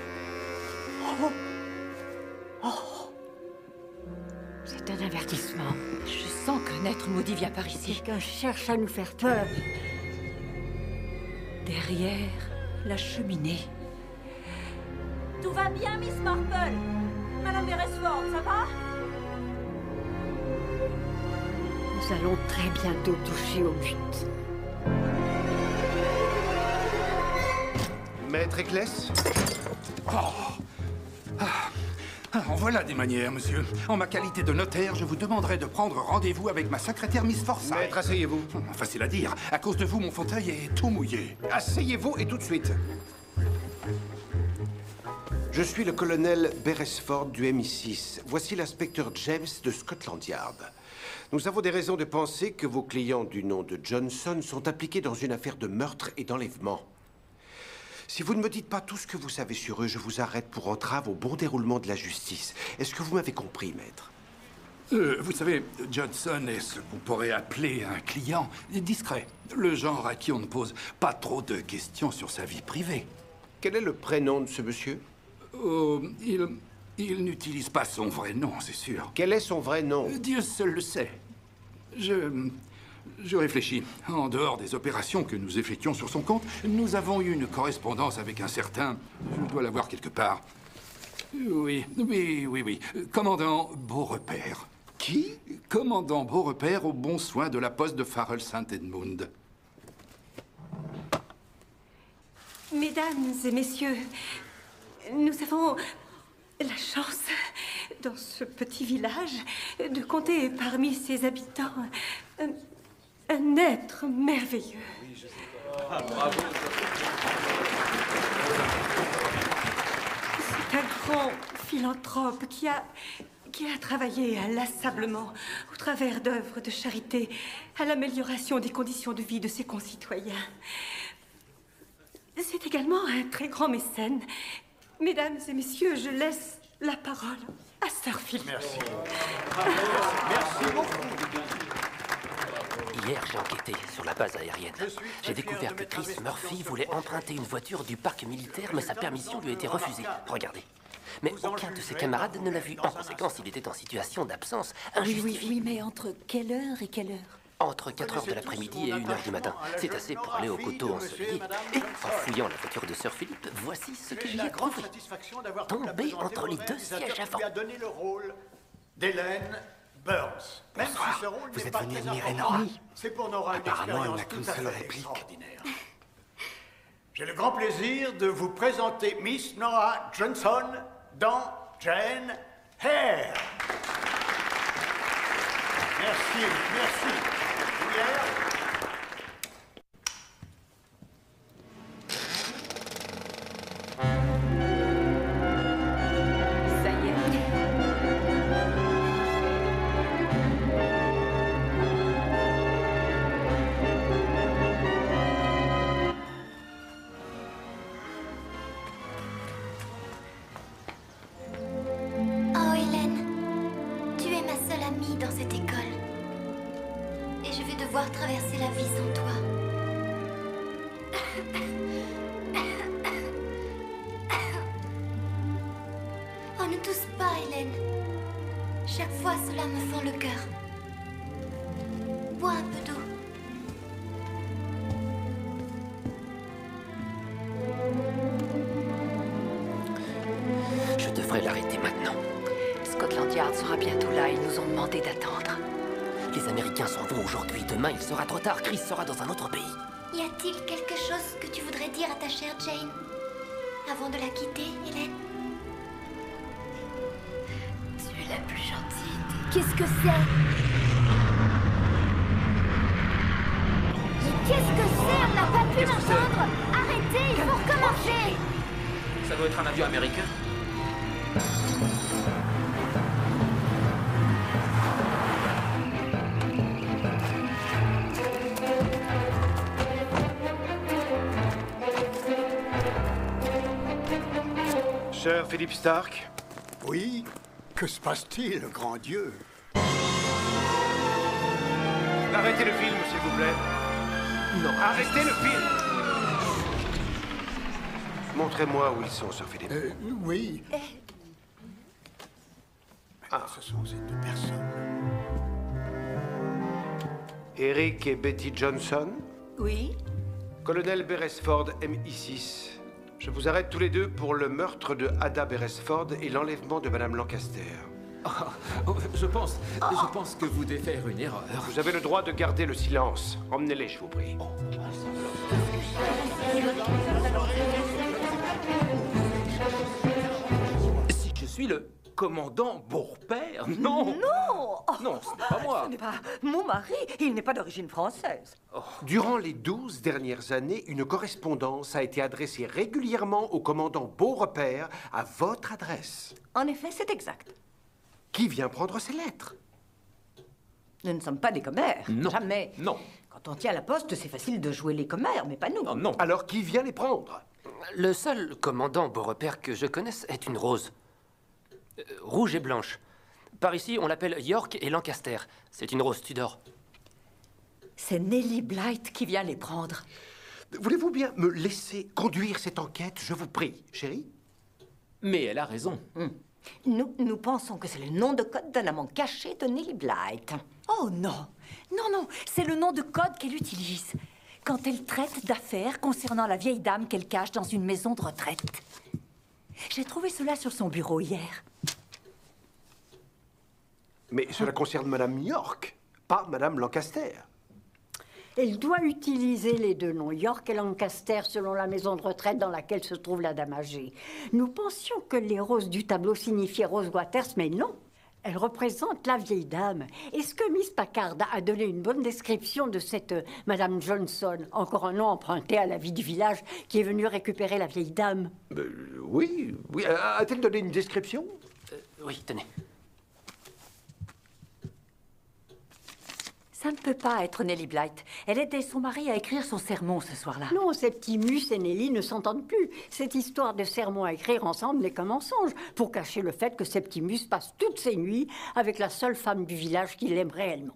[SPEAKER 11] C'est un avertissement.
[SPEAKER 3] Je sens qu'un être maudit vient par ici.
[SPEAKER 11] Quelqu'un cherche à nous faire peur.
[SPEAKER 3] Derrière la cheminée.
[SPEAKER 11] Tout va bien, Miss Marple? Madame Beresford, ça va? Nous allons très bientôt toucher au but.
[SPEAKER 2] Maître Ecclès?
[SPEAKER 12] En voilà des manières, monsieur. En ma qualité de notaire, je vous demanderai de prendre rendez-vous avec ma secrétaire Miss Forsyth.
[SPEAKER 2] Maître, asseyez-vous.
[SPEAKER 12] Facile à dire. À cause de vous, mon fauteuil est tout mouillé.
[SPEAKER 2] Asseyez-vous et tout de suite. Je suis le colonel Beresford du MI6. Voici l'inspecteur James de Scotland Yard. Nous avons des raisons de penser que vos clients du nom de Johnson sont impliqués dans une affaire de meurtre et d'enlèvement. Si vous ne me dites pas tout ce que vous savez sur eux, je vous arrête pour entrave au bon déroulement de la justice. Est-ce que vous m'avez compris, maître?
[SPEAKER 12] Vous savez, Johnson est ce qu'on pourrait appeler un client discret. Le genre à qui on ne pose pas trop de questions sur sa vie privée.
[SPEAKER 2] Quel est le prénom de ce monsieur?
[SPEAKER 12] Il n'utilise pas son vrai nom, c'est sûr.
[SPEAKER 2] Quel est son vrai nom?
[SPEAKER 12] Dieu seul le sait. Je réfléchis. En dehors des opérations que nous effectuons sur son compte, nous avons eu une correspondance avec un certain... Je dois l'avoir quelque part. Oui. Commandant Beaurepaire. Qui? Commandant Beaurepaire au bon soin de la poste de Farrell Saint-Edmund.
[SPEAKER 16] Mesdames et messieurs, nous avons la chance, dans ce petit village, de compter parmi ses habitants un être merveilleux.
[SPEAKER 12] Bravo.
[SPEAKER 16] C'est un grand philanthrope qui a travaillé inlassablement au travers d'œuvres de charité à l'amélioration des conditions de vie de ses concitoyens. C'est également un très grand mécène. Mesdames et messieurs, je laisse la parole à Sir Philip.
[SPEAKER 14] Merci. Merci beaucoup.
[SPEAKER 9] Hier, j'ai enquêté sur la base aérienne. J'ai découvert que Chris Murphy voulait emprunter une voiture du parc militaire, mais sa permission lui a été refusée. Regardez. Mais aucun de ses camarades ne l'a vu. En conséquence, il était en situation d'absence injustifiée.
[SPEAKER 7] Oui, mais entre quelle heure et quelle heure?
[SPEAKER 9] Entre 4 heures de l'après-midi et 1 heure du matin. C'est assez pour aller au coteau ensoleillé. Et en fouillant la voiture de Sir Philip, voici ce que j'y ai trouvé. Tombé entre les deux sièges avant.
[SPEAKER 18] lui a donné le rôle d'Hélène Burns.
[SPEAKER 20] Bonsoir.
[SPEAKER 18] Même si ce rôle
[SPEAKER 20] Vous
[SPEAKER 18] n'est
[SPEAKER 20] êtes
[SPEAKER 18] pas
[SPEAKER 20] venu
[SPEAKER 18] très
[SPEAKER 20] admirer
[SPEAKER 18] important,
[SPEAKER 20] Nora.
[SPEAKER 18] c'est pour Nora une
[SPEAKER 20] Apparemment, elle n'a
[SPEAKER 18] expérience
[SPEAKER 20] qu'une
[SPEAKER 18] tout à
[SPEAKER 20] seule
[SPEAKER 18] fait
[SPEAKER 20] réplique.
[SPEAKER 18] extraordinaire. J'ai le grand plaisir de vous présenter Miss Nora Johnson dans Jane Eyre. Merci.
[SPEAKER 7] Ça y est.
[SPEAKER 1] Oh, Hélène, tu es ma seule amie dans cette école. Et je vais devoir traverser la vie sans toi. Oh, ne tousse pas, Hélène. Chaque fois, cela me fend le cœur. Bois un peu d'eau.
[SPEAKER 9] Je devrais l'arrêter maintenant.
[SPEAKER 7] Scotland Yard sera bientôt là. Ils nous ont demandé d'attendre.
[SPEAKER 9] Les Américains s'en vont aujourd'hui. Demain, il sera trop tard. Chris sera dans un autre pays.
[SPEAKER 1] Y a-t-il quelque chose que tu voudrais dire à ta chère Jane avant de la quitter, Hélène? Tu es la plus gentille. Qu'est-ce que c'est? Mais qu'est-ce que c'est? On n'a pas pu l'entendre. Arrêtez, il faut recommencer.
[SPEAKER 17] Ça doit être un avion américain.
[SPEAKER 2] Cher Philippe Stark.
[SPEAKER 18] Oui, que se passe-t-il, grand Dieu?
[SPEAKER 2] Arrêtez le film, s'il vous plaît. Non, arrêtez le film. Montrez-moi où ils sont, Sir Philippe.
[SPEAKER 18] Oui. Ce sont ces deux personnes.
[SPEAKER 2] Eric et Betty Johnson.
[SPEAKER 7] Oui?
[SPEAKER 2] Colonel Beresford, MI6. Je vous arrête tous les deux pour le meurtre de Ada Beresford et l'enlèvement de Madame Lancaster.
[SPEAKER 17] Je pense que vous devez faire une erreur.
[SPEAKER 2] Vous avez le droit de garder le silence. Emmenez-les, je vous prie.
[SPEAKER 17] Si je suis le commandant Beaurepaire, non!
[SPEAKER 10] Non!
[SPEAKER 17] Non, ce n'est pas moi.
[SPEAKER 10] Ce n'est pas mon mari. Il n'est pas d'origine française.
[SPEAKER 2] Durant les 12 dernières années, une correspondance a été adressée régulièrement au commandant Beaurepaire à votre adresse.
[SPEAKER 10] En effet, c'est exact.
[SPEAKER 2] Qui vient prendre ces lettres?
[SPEAKER 10] Nous ne sommes pas des commères.
[SPEAKER 17] Non.
[SPEAKER 10] Jamais.
[SPEAKER 17] Non.
[SPEAKER 10] Quand on tient la poste, c'est facile de jouer les commères, mais pas nous.
[SPEAKER 17] Non, non.
[SPEAKER 2] Alors qui vient les prendre?
[SPEAKER 9] Le seul commandant Beaurepaire que je connaisse est une rose. Rouge et blanche. Par ici, on l'appelle York et Lancaster. C'est une rose Tudor.
[SPEAKER 7] C'est Nellie Blythe qui vient les prendre.
[SPEAKER 2] Voulez-vous bien me laisser conduire cette enquête, je vous prie, chérie?
[SPEAKER 17] Mais elle a raison.
[SPEAKER 10] Nous pensons que c'est le nom de code d'un amant caché de Nellie Blythe.
[SPEAKER 7] Oh non! Non, non, c'est le nom de code qu'elle utilise quand elle traite d'affaires concernant la vieille dame qu'elle cache dans une maison de retraite. J'ai trouvé cela sur son bureau hier.
[SPEAKER 2] Mais cela concerne Madame York, pas Madame Lancaster.
[SPEAKER 10] Elle doit utiliser les deux noms, York et Lancaster, selon la maison de retraite dans laquelle se trouve la dame âgée. Nous pensions que les roses du tableau signifiaient Rose Waters, mais non. Elle représente la vieille dame. Est-ce que Miss Packard a donné une bonne description de cette Madame Johnson, encore un nom emprunté à la vie du village, qui est venue récupérer la vieille dame?
[SPEAKER 2] Oui. A-t-elle donné une description?
[SPEAKER 9] Oui, tenez.
[SPEAKER 7] Ça ne peut pas être Nellie Blythe. Elle aidait son mari à écrire son sermon ce soir-là.
[SPEAKER 10] Non, Septimus et Nellie ne s'entendent plus. Cette histoire de sermon à écrire ensemble n'est qu'un mensonge, pour cacher le fait que Septimus passe toutes ses nuits avec la seule femme du village qu'il aime réellement.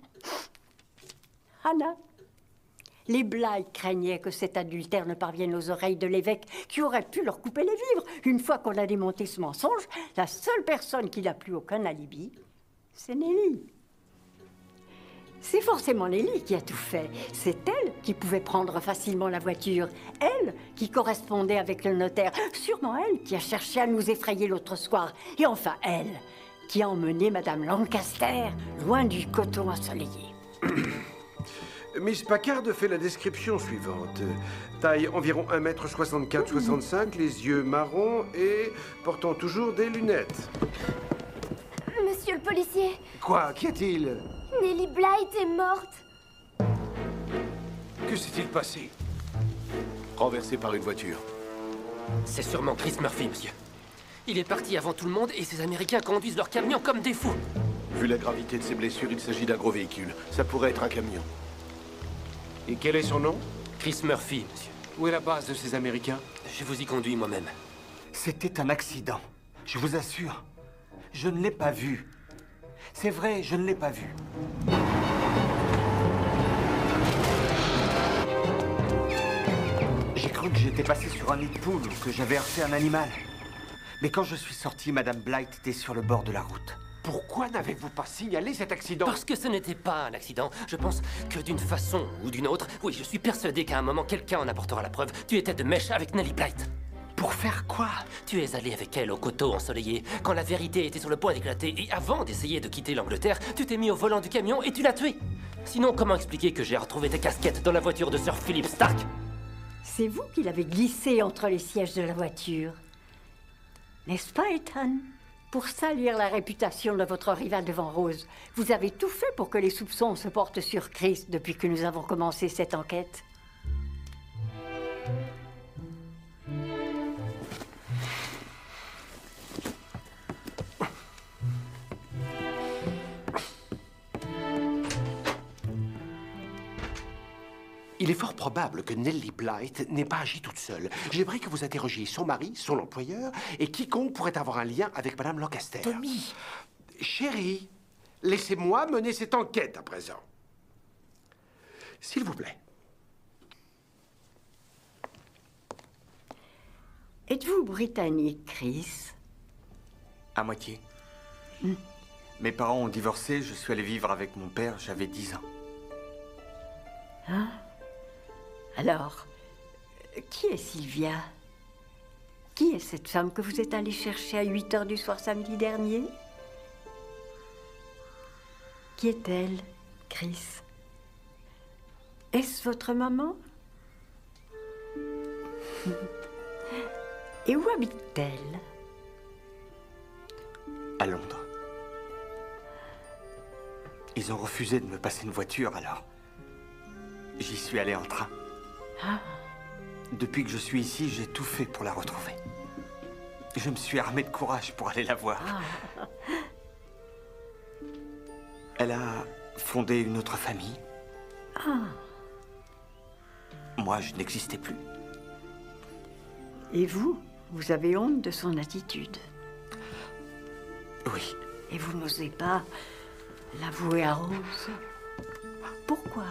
[SPEAKER 10] Anna, les Blythe craignaient que cet adultère ne parvienne aux oreilles de l'évêque, qui aurait pu leur couper les vivres. Une fois qu'on a démonté ce mensonge, la seule personne qui n'a plus aucun alibi, c'est Nellie. C'est forcément Nellie qui a tout fait. C'est elle qui pouvait prendre facilement la voiture. Elle qui correspondait avec le notaire. Sûrement elle qui a cherché à nous effrayer l'autre soir. Et enfin elle qui a emmené Madame Lancaster loin du coton ensoleillé.
[SPEAKER 2] Miss Packard fait la description suivante. Taille environ 1m64-65, les yeux marrons et portant toujours des lunettes.
[SPEAKER 1] Monsieur le policier,
[SPEAKER 2] Quoi? Qu'y a-t-il?
[SPEAKER 1] Nellie Blythe est morte.
[SPEAKER 2] Que s'est-il passé? Renversé par une voiture.
[SPEAKER 9] C'est sûrement Chris Murphy, monsieur. Il est parti avant tout le monde et ces Américains conduisent leur camion comme des fous.
[SPEAKER 2] Vu la gravité de ses blessures, il s'agit d'un gros véhicule. Ça pourrait être un camion. Et quel est son nom?
[SPEAKER 9] Chris Murphy, monsieur.
[SPEAKER 2] Où est la base de ces Américains?
[SPEAKER 9] Je vous y conduis moi-même.
[SPEAKER 20] C'était un accident. Je vous assure. Je ne l'ai pas vu. C'est vrai, je ne l'ai pas vu. J'ai cru que j'étais passé sur un nid de poule ou que j'avais heurté un animal. Mais quand je suis sorti, Madame Blight était sur le bord de la route.
[SPEAKER 2] Pourquoi n'avez-vous pas signalé cet accident?
[SPEAKER 9] Parce que ce n'était pas un accident. Je pense que d'une façon ou d'une autre, oui, je suis persuadé qu'à un moment, quelqu'un en apportera la preuve. Tu étais de mèche avec Nellie Blight.
[SPEAKER 20] Pour faire quoi?
[SPEAKER 9] Tu es allé avec elle au coteau ensoleillé, quand la vérité était sur le point d'éclater, et avant d'essayer de quitter l'Angleterre, tu t'es mis au volant du camion et tu l'as tué. Sinon, comment expliquer que j'ai retrouvé tes casquettes dans la voiture de Sir Philip Stark?
[SPEAKER 10] C'est vous qui l'avez glissé entre les sièges de la voiture. N'est-ce pas, Ethan? Pour salir la réputation de votre rival devant Rose, vous avez tout fait pour que les soupçons se portent sur Chris depuis que nous avons commencé cette enquête.
[SPEAKER 2] Il est fort probable que Nellie Blight n'ait pas agi toute seule. J'aimerais que vous interrogiez son mari, son employeur, et quiconque pourrait avoir un lien avec Madame Lancaster.
[SPEAKER 7] Tommy!
[SPEAKER 2] Chérie, laissez-moi mener cette enquête à présent. S'il vous plaît.
[SPEAKER 10] Êtes-vous britannique, Chris?
[SPEAKER 20] À moitié. Mes parents ont divorcé, je suis allé vivre avec mon père, j'avais 10 ans.
[SPEAKER 10] Hein? Alors, qui est Sylvia? Qui est cette femme que vous êtes allé chercher à 8 heures du soir samedi dernier? Qui est-elle, Chris? Est-ce votre maman? Et où habite-t-elle?
[SPEAKER 20] À Londres. Ils ont refusé de me passer une voiture, alors j'y suis allé en train.
[SPEAKER 10] Ah.
[SPEAKER 20] Depuis que je suis ici, j'ai tout fait pour la retrouver. Je me suis armé de courage pour aller la voir.
[SPEAKER 10] Ah.
[SPEAKER 20] Elle a fondé une autre famille.
[SPEAKER 10] Ah.
[SPEAKER 20] Moi, je n'existais plus.
[SPEAKER 10] Et vous avez honte de son attitude?
[SPEAKER 20] Oui.
[SPEAKER 10] Et vous n'osez pas l'avouer à Rose? Pourquoi?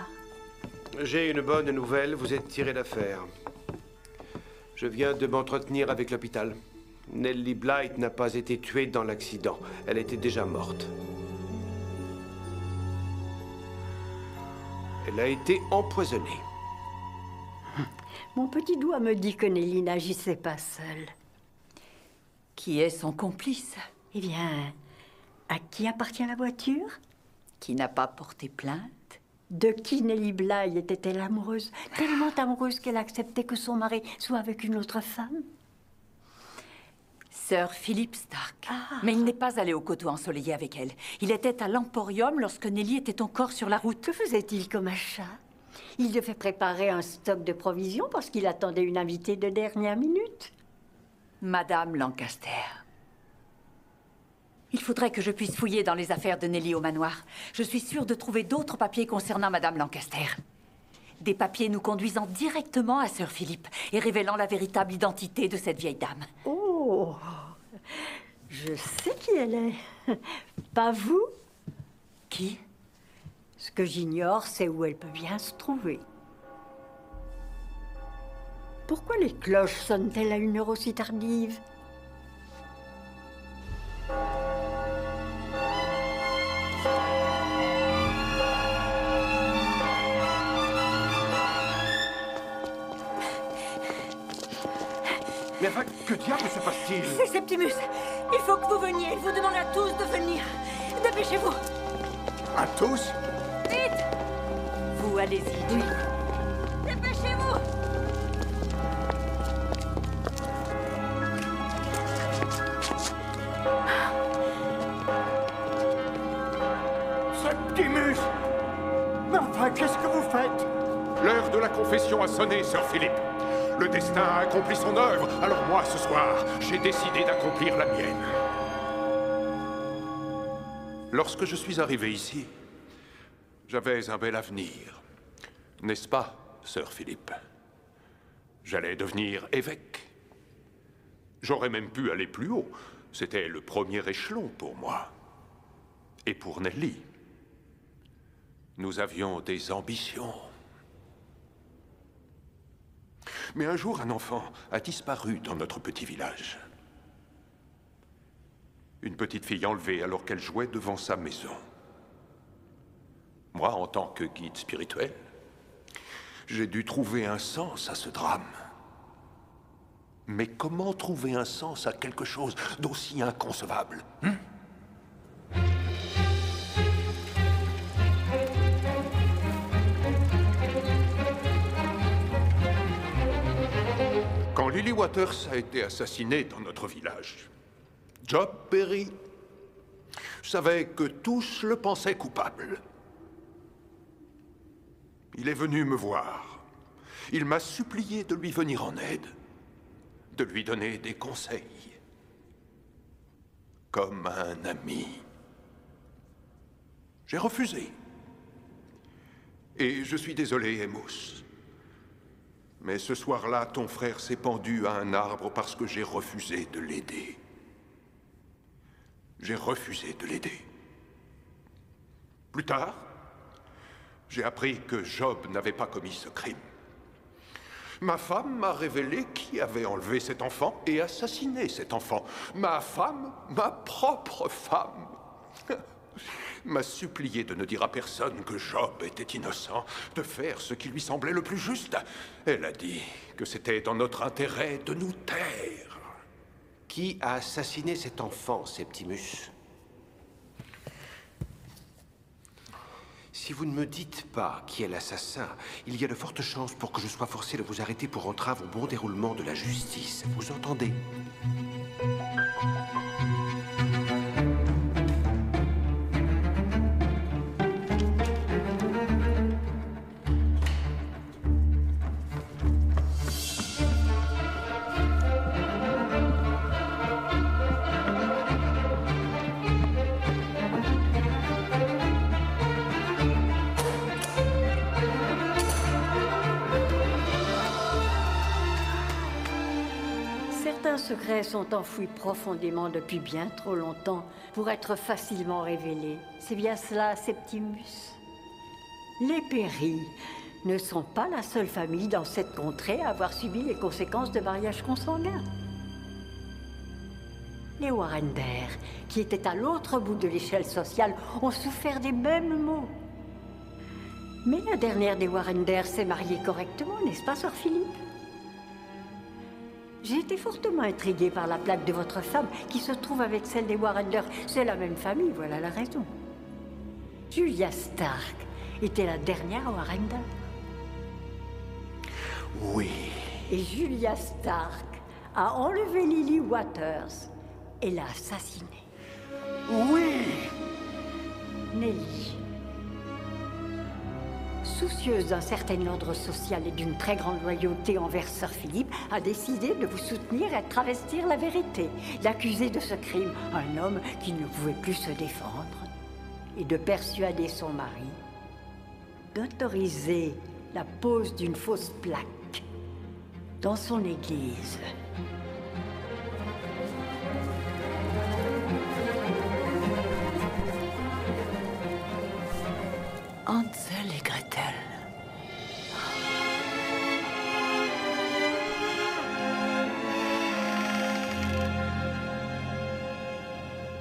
[SPEAKER 2] J'ai une bonne nouvelle, vous êtes tiré d'affaire. Je viens de m'entretenir avec l'hôpital. Nellie Blight n'a pas été tuée dans l'accident. Elle était déjà morte. Elle a été empoisonnée.
[SPEAKER 10] Mon petit doigt me dit que Nellie n'agissait pas seule.
[SPEAKER 7] Qui est son complice?
[SPEAKER 10] Eh bien, à qui appartient la voiture?
[SPEAKER 7] Qui n'a pas porté plainte?
[SPEAKER 10] De qui Nellie Blight était-elle amoureuse? Tellement amoureuse qu'elle acceptait que son mari soit avec une autre femme?
[SPEAKER 7] Sir Philip Stark. Mais il n'est pas allé au coteau ensoleillé avec elle. Il était à l'Emporium lorsque Nellie était encore sur la route.
[SPEAKER 10] Que faisait-il comme achat? Il devait préparer un stock de provisions parce qu'il attendait une invitée de dernière minute.
[SPEAKER 7] Madame Lancaster. Il faudrait que je puisse fouiller dans les affaires de Nellie au manoir. Je suis sûre de trouver d'autres papiers concernant Madame Lancaster. Des papiers nous conduisant directement à Sir Philip et révélant la véritable identité de cette vieille dame.
[SPEAKER 10] Oh, je sais qui elle est. Pas vous?
[SPEAKER 7] Qui?
[SPEAKER 10] Ce que j'ignore, c'est où elle peut bien se trouver. Pourquoi les cloches sonnent-elles à une heure aussi tardive?
[SPEAKER 2] Mais enfin, que diable se passe-t-il?
[SPEAKER 10] C'est Septimus. Il faut que vous veniez. Il vous demande à tous de venir. Dépêchez-vous.
[SPEAKER 18] À tous?
[SPEAKER 10] Vite!
[SPEAKER 7] Vous, allez-y. Oui.
[SPEAKER 10] Dépêchez-vous!
[SPEAKER 18] Septimus! Mais enfin, qu'est-ce que vous faites?
[SPEAKER 15] L'heure de la confession a sonné, Sir Philip. Le destin a accompli son œuvre, alors moi, ce soir, j'ai décidé d'accomplir la mienne. Lorsque je suis arrivé ici, j'avais un bel avenir. N'est-ce pas, Sir Philip? J'allais devenir évêque. J'aurais même pu aller plus haut. C'était le premier échelon pour moi. Et pour Nelly. Nous avions des ambitions. Mais un jour, un enfant a disparu dans notre petit village. Une petite fille enlevée alors qu'elle jouait devant sa maison. Moi, en tant que guide spirituel, j'ai dû trouver un sens à ce drame. Mais comment trouver un sens à quelque chose d'aussi inconcevable, hein? Quand Lily Waters a été assassinée dans notre village, Job Berry savait que tous le pensaient coupable. Il est venu me voir. Il m'a supplié de lui venir en aide, de lui donner des conseils, comme un ami. J'ai refusé. Et je suis désolé, Amos. Mais ce soir-là, ton frère s'est pendu à un arbre parce que j'ai refusé de l'aider. J'ai refusé de l'aider. Plus tard, j'ai appris que Job n'avait pas commis ce crime. Ma femme m'a révélé qui avait enlevé cet enfant et assassiné cet enfant. Ma femme, ma propre femme, m'a supplié de ne dire à personne que Job était innocent, de faire ce qui lui semblait le plus juste. Elle a dit que c'était dans notre intérêt de nous taire.
[SPEAKER 2] Qui a assassiné cet enfant, Septimus? Si vous ne me dites pas qui est l'assassin, il y a de fortes chances pour que je sois forcé de vous arrêter pour entrave au bon déroulement de la justice. Vous entendez?
[SPEAKER 10] Certains secrets sont enfouis profondément depuis bien trop longtemps pour être facilement révélés. C'est bien cela, Septimus. Les Perry ne sont pas la seule famille dans cette contrée à avoir subi les conséquences de mariages consanguins. Les Warrender, qui étaient à l'autre bout de l'échelle sociale, ont souffert des mêmes maux. Mais la dernière des Warrender s'est mariée correctement, n'est-ce pas, Sir Philip? J'ai été fortement intriguée par la plaque de votre femme qui se trouve avec celle des Warrender. C'est la même famille, voilà la raison. Julia Stark était la dernière Warrender.
[SPEAKER 2] Oui.
[SPEAKER 10] Et Julia Stark a enlevé Lily Waters et l'a assassinée.
[SPEAKER 2] Oui.
[SPEAKER 10] Nelly, soucieuse d'un certain ordre social et d'une très grande loyauté envers Sir Philip, a décidé de vous soutenir et de travestir la vérité, d'accuser de ce crime un homme qui ne pouvait plus se défendre et de persuader son mari d'autoriser la pose d'une fausse plaque dans son église.
[SPEAKER 7] Hansel et Gretel.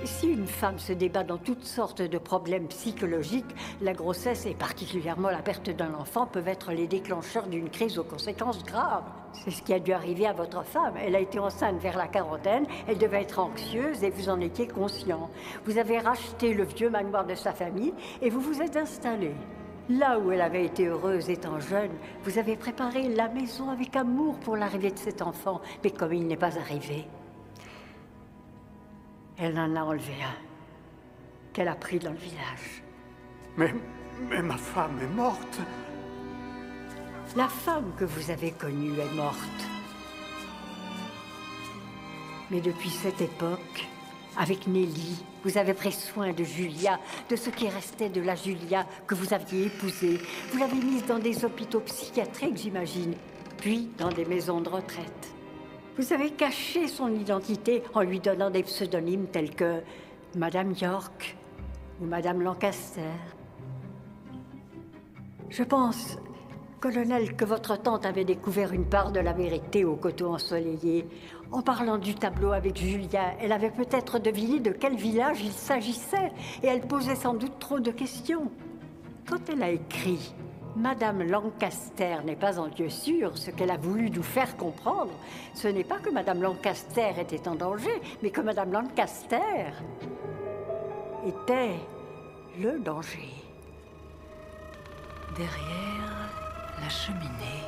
[SPEAKER 10] Si une femme se débat dans toutes sortes de problèmes psychologiques, la grossesse et particulièrement la perte d'un enfant peuvent être les déclencheurs d'une crise aux conséquences graves. C'est ce qui a dû arriver à votre femme. Elle a été enceinte vers la quarantaine, elle devait être anxieuse et vous en étiez conscient. Vous avez racheté le vieux manoir de sa famille et vous vous êtes installé. Là où elle avait été heureuse étant jeune, vous avez préparé la maison avec amour pour l'arrivée de cet enfant. Mais comme il n'est pas arrivé, elle en a enlevé un, qu'elle a pris dans le village.
[SPEAKER 18] Mais ma femme est morte.
[SPEAKER 10] La femme que vous avez connue est morte. Mais depuis cette époque, avec Nelly, vous avez pris soin de Julia, de ce qui restait de la Julia que vous aviez épousée. Vous l'avez mise dans des hôpitaux psychiatriques, j'imagine, puis dans des maisons de retraite. Vous avez caché son identité en lui donnant des pseudonymes tels que Madame York ou Madame Lancaster. Je pense, colonel, que votre tante avait découvert une part de la vérité au coteau ensoleillé. En parlant du tableau avec Julia, elle avait peut-être deviné de quel village il s'agissait, et elle posait sans doute trop de questions. Quand elle a écrit « Madame Lancaster n'est pas en lieu sûr », ce qu'elle a voulu nous faire comprendre, ce n'est pas que Madame Lancaster était en danger, mais que Madame Lancaster était le danger.
[SPEAKER 7] Derrière la cheminée.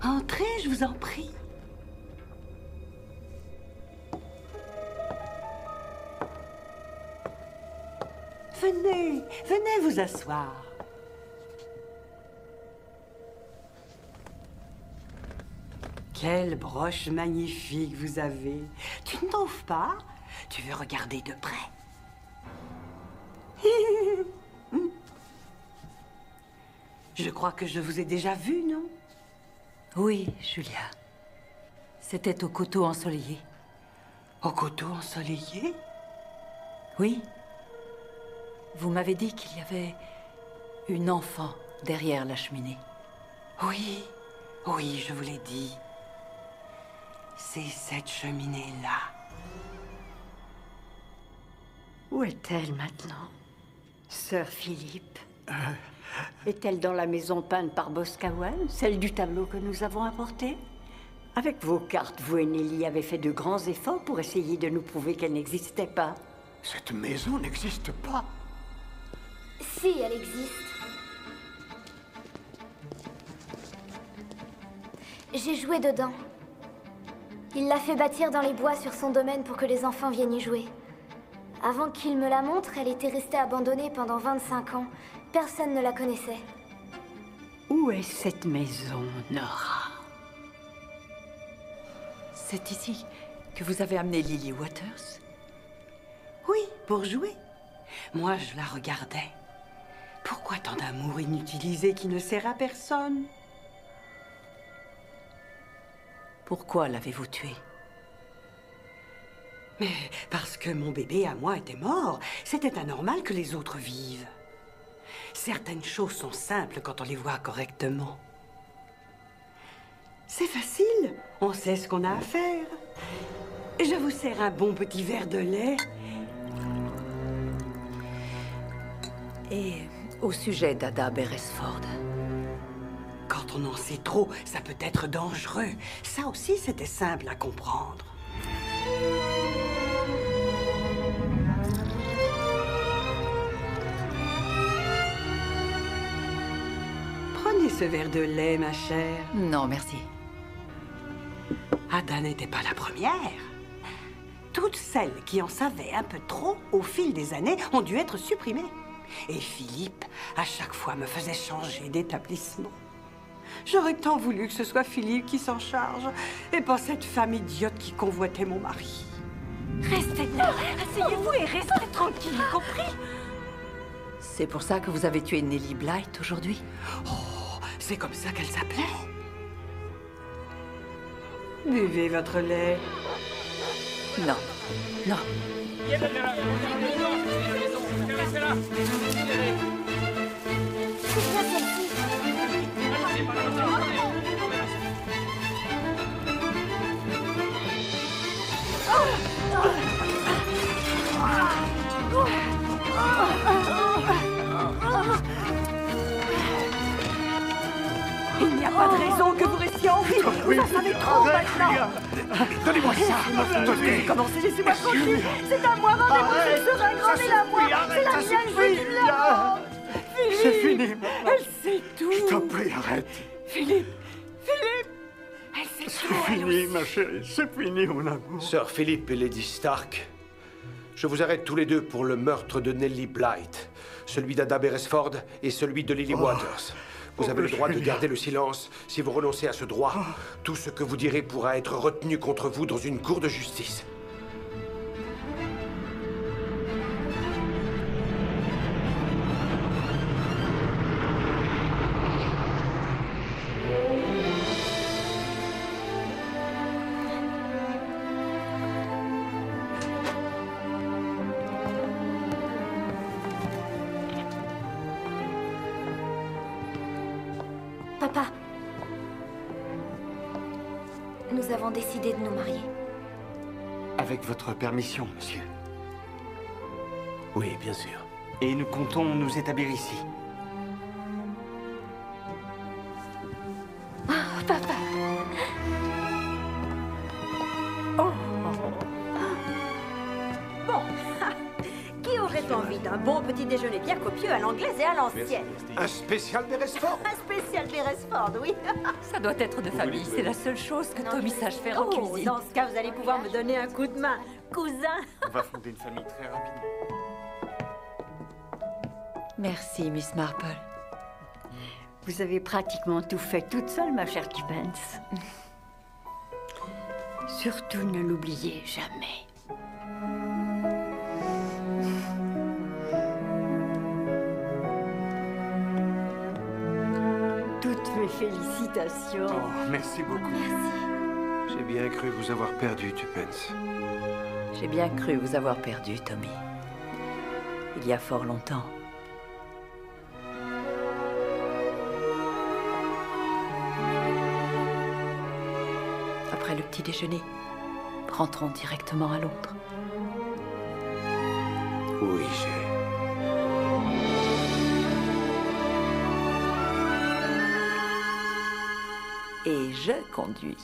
[SPEAKER 4] Entrez, je vous en prie. Venez, venez vous asseoir. Quelle broche magnifique vous avez. Tu ne trouves pas? Tu veux regarder de près? Je crois que je vous ai déjà vu, non?
[SPEAKER 7] Oui, Julia. C'était au coteau ensoleillé.
[SPEAKER 4] Au coteau ensoleillé?
[SPEAKER 7] Oui. Vous m'avez dit qu'il y avait une enfant derrière la cheminée.
[SPEAKER 4] Oui, oui, je vous l'ai dit. C'est cette cheminée-là.
[SPEAKER 10] Où est-elle maintenant, Sœur Philippe? Est-elle dans la maison peinte par Boscawen, celle du tableau que nous avons apporté? Avec vos cartes, vous et Nelly avez fait de grands efforts pour essayer de nous prouver qu'elle n'existait pas.
[SPEAKER 18] Cette maison n'existe pas.
[SPEAKER 1] Si, elle existe. J'ai joué dedans. Il l'a fait bâtir dans les bois sur son domaine pour que les enfants viennent y jouer. Avant qu'il me la montre, elle était restée abandonnée pendant 25 ans. Personne ne la connaissait.
[SPEAKER 10] Où est cette maison, Nora?
[SPEAKER 7] C'est ici que vous avez amené Lily Waters?
[SPEAKER 4] Oui, pour jouer. Moi, je la regardais. Pourquoi tant d'amour inutilisé qui ne sert à personne?
[SPEAKER 7] Pourquoi l'avez-vous tuée?
[SPEAKER 4] Mais parce que mon bébé à moi était mort, c'était anormal que les autres vivent. Certaines choses sont simples quand on les voit correctement. C'est facile, on sait ce qu'on a à faire. Je vous sers un bon petit verre de lait.
[SPEAKER 7] Et au sujet d'Ada Beresford?
[SPEAKER 4] Quand on en sait trop, ça peut être dangereux. Ça aussi, c'était simple à comprendre. Prenez ce verre de lait, ma chère.
[SPEAKER 7] Non, merci.
[SPEAKER 4] Ada n'était pas la première. Toutes celles qui en savaient un peu trop au fil des années ont dû être supprimées. Et Philippe, à chaque fois, me faisait changer d'établissement. J'aurais tant voulu que ce soit Philippe qui s'en charge, et pas cette femme idiote qui convoitait mon mari.
[SPEAKER 10] Restez là, asseyez-vous et restez tranquille, compris?
[SPEAKER 7] C'est pour ça que vous avez tué Nelly Blythe aujourd'hui?
[SPEAKER 4] Oh, c'est comme ça qu'elle s'appelait. Buvez votre lait.
[SPEAKER 7] Non, non.
[SPEAKER 1] C'est bien celle-ci.
[SPEAKER 10] Il n'y a pas de raison que vous restiez en vie. Vous en savez trop maintenant.
[SPEAKER 18] Donnez-moi ça.
[SPEAKER 10] Laissez commencer, laissez-moi tranquille. C'est à moi, rendez-moi cette seringue, rendez-la moi. C'est la mienne, je veux qu'il la rende.
[SPEAKER 18] C'est fini.
[SPEAKER 10] Elle sait tout.
[SPEAKER 18] Je t'en prie, arrête.
[SPEAKER 10] Philippe, elle sait tout.
[SPEAKER 18] C'est fini, ma chérie. C'est fini, mon amour.
[SPEAKER 2] Sœur Philippe et Lady Stark, Je vous arrête tous les deux pour le meurtre de Nellie Blythe, celui d'Ada Beresford et celui de Lily Waters. Vous avez le droit de garder le silence. Si vous renoncez à ce droit, tout ce que vous direz pourra être retenu contre vous dans une cour de justice.
[SPEAKER 1] Papa, nous avons décidé de nous marier.
[SPEAKER 20] Avec votre permission, monsieur.
[SPEAKER 19] Oui, bien sûr.
[SPEAKER 20] Et nous comptons nous établir ici.
[SPEAKER 1] Oh, papa.
[SPEAKER 11] Oh. Bon, qui aurait envie d'un bon petit déjeuner bien copieux à l'anglaise et à l'ancienne?
[SPEAKER 2] Un spécial Beresford.
[SPEAKER 11] Un spécial Beresford, oui.
[SPEAKER 7] Ça doit être de famille. C'est la seule chose que Tommy sache faire en cuisine.
[SPEAKER 11] Dans ce cas, vous allez pouvoir me donner un coup de main, cousin.
[SPEAKER 20] On va fonder une famille très rapidement.
[SPEAKER 7] Merci, Miss Marple.
[SPEAKER 10] Vous avez pratiquement tout fait toute seule, ma chère Tuppence. Surtout ne l'oubliez jamais. Toutes mes félicitations.
[SPEAKER 20] Oh, merci beaucoup.
[SPEAKER 19] J'ai bien cru vous avoir perdu, Tuppence.
[SPEAKER 7] J'ai bien cru vous avoir perdu, Tommy. Il y a fort longtemps. Après le petit déjeuner, rentrons directement à Londres.
[SPEAKER 19] Oui,
[SPEAKER 7] Et je conduis.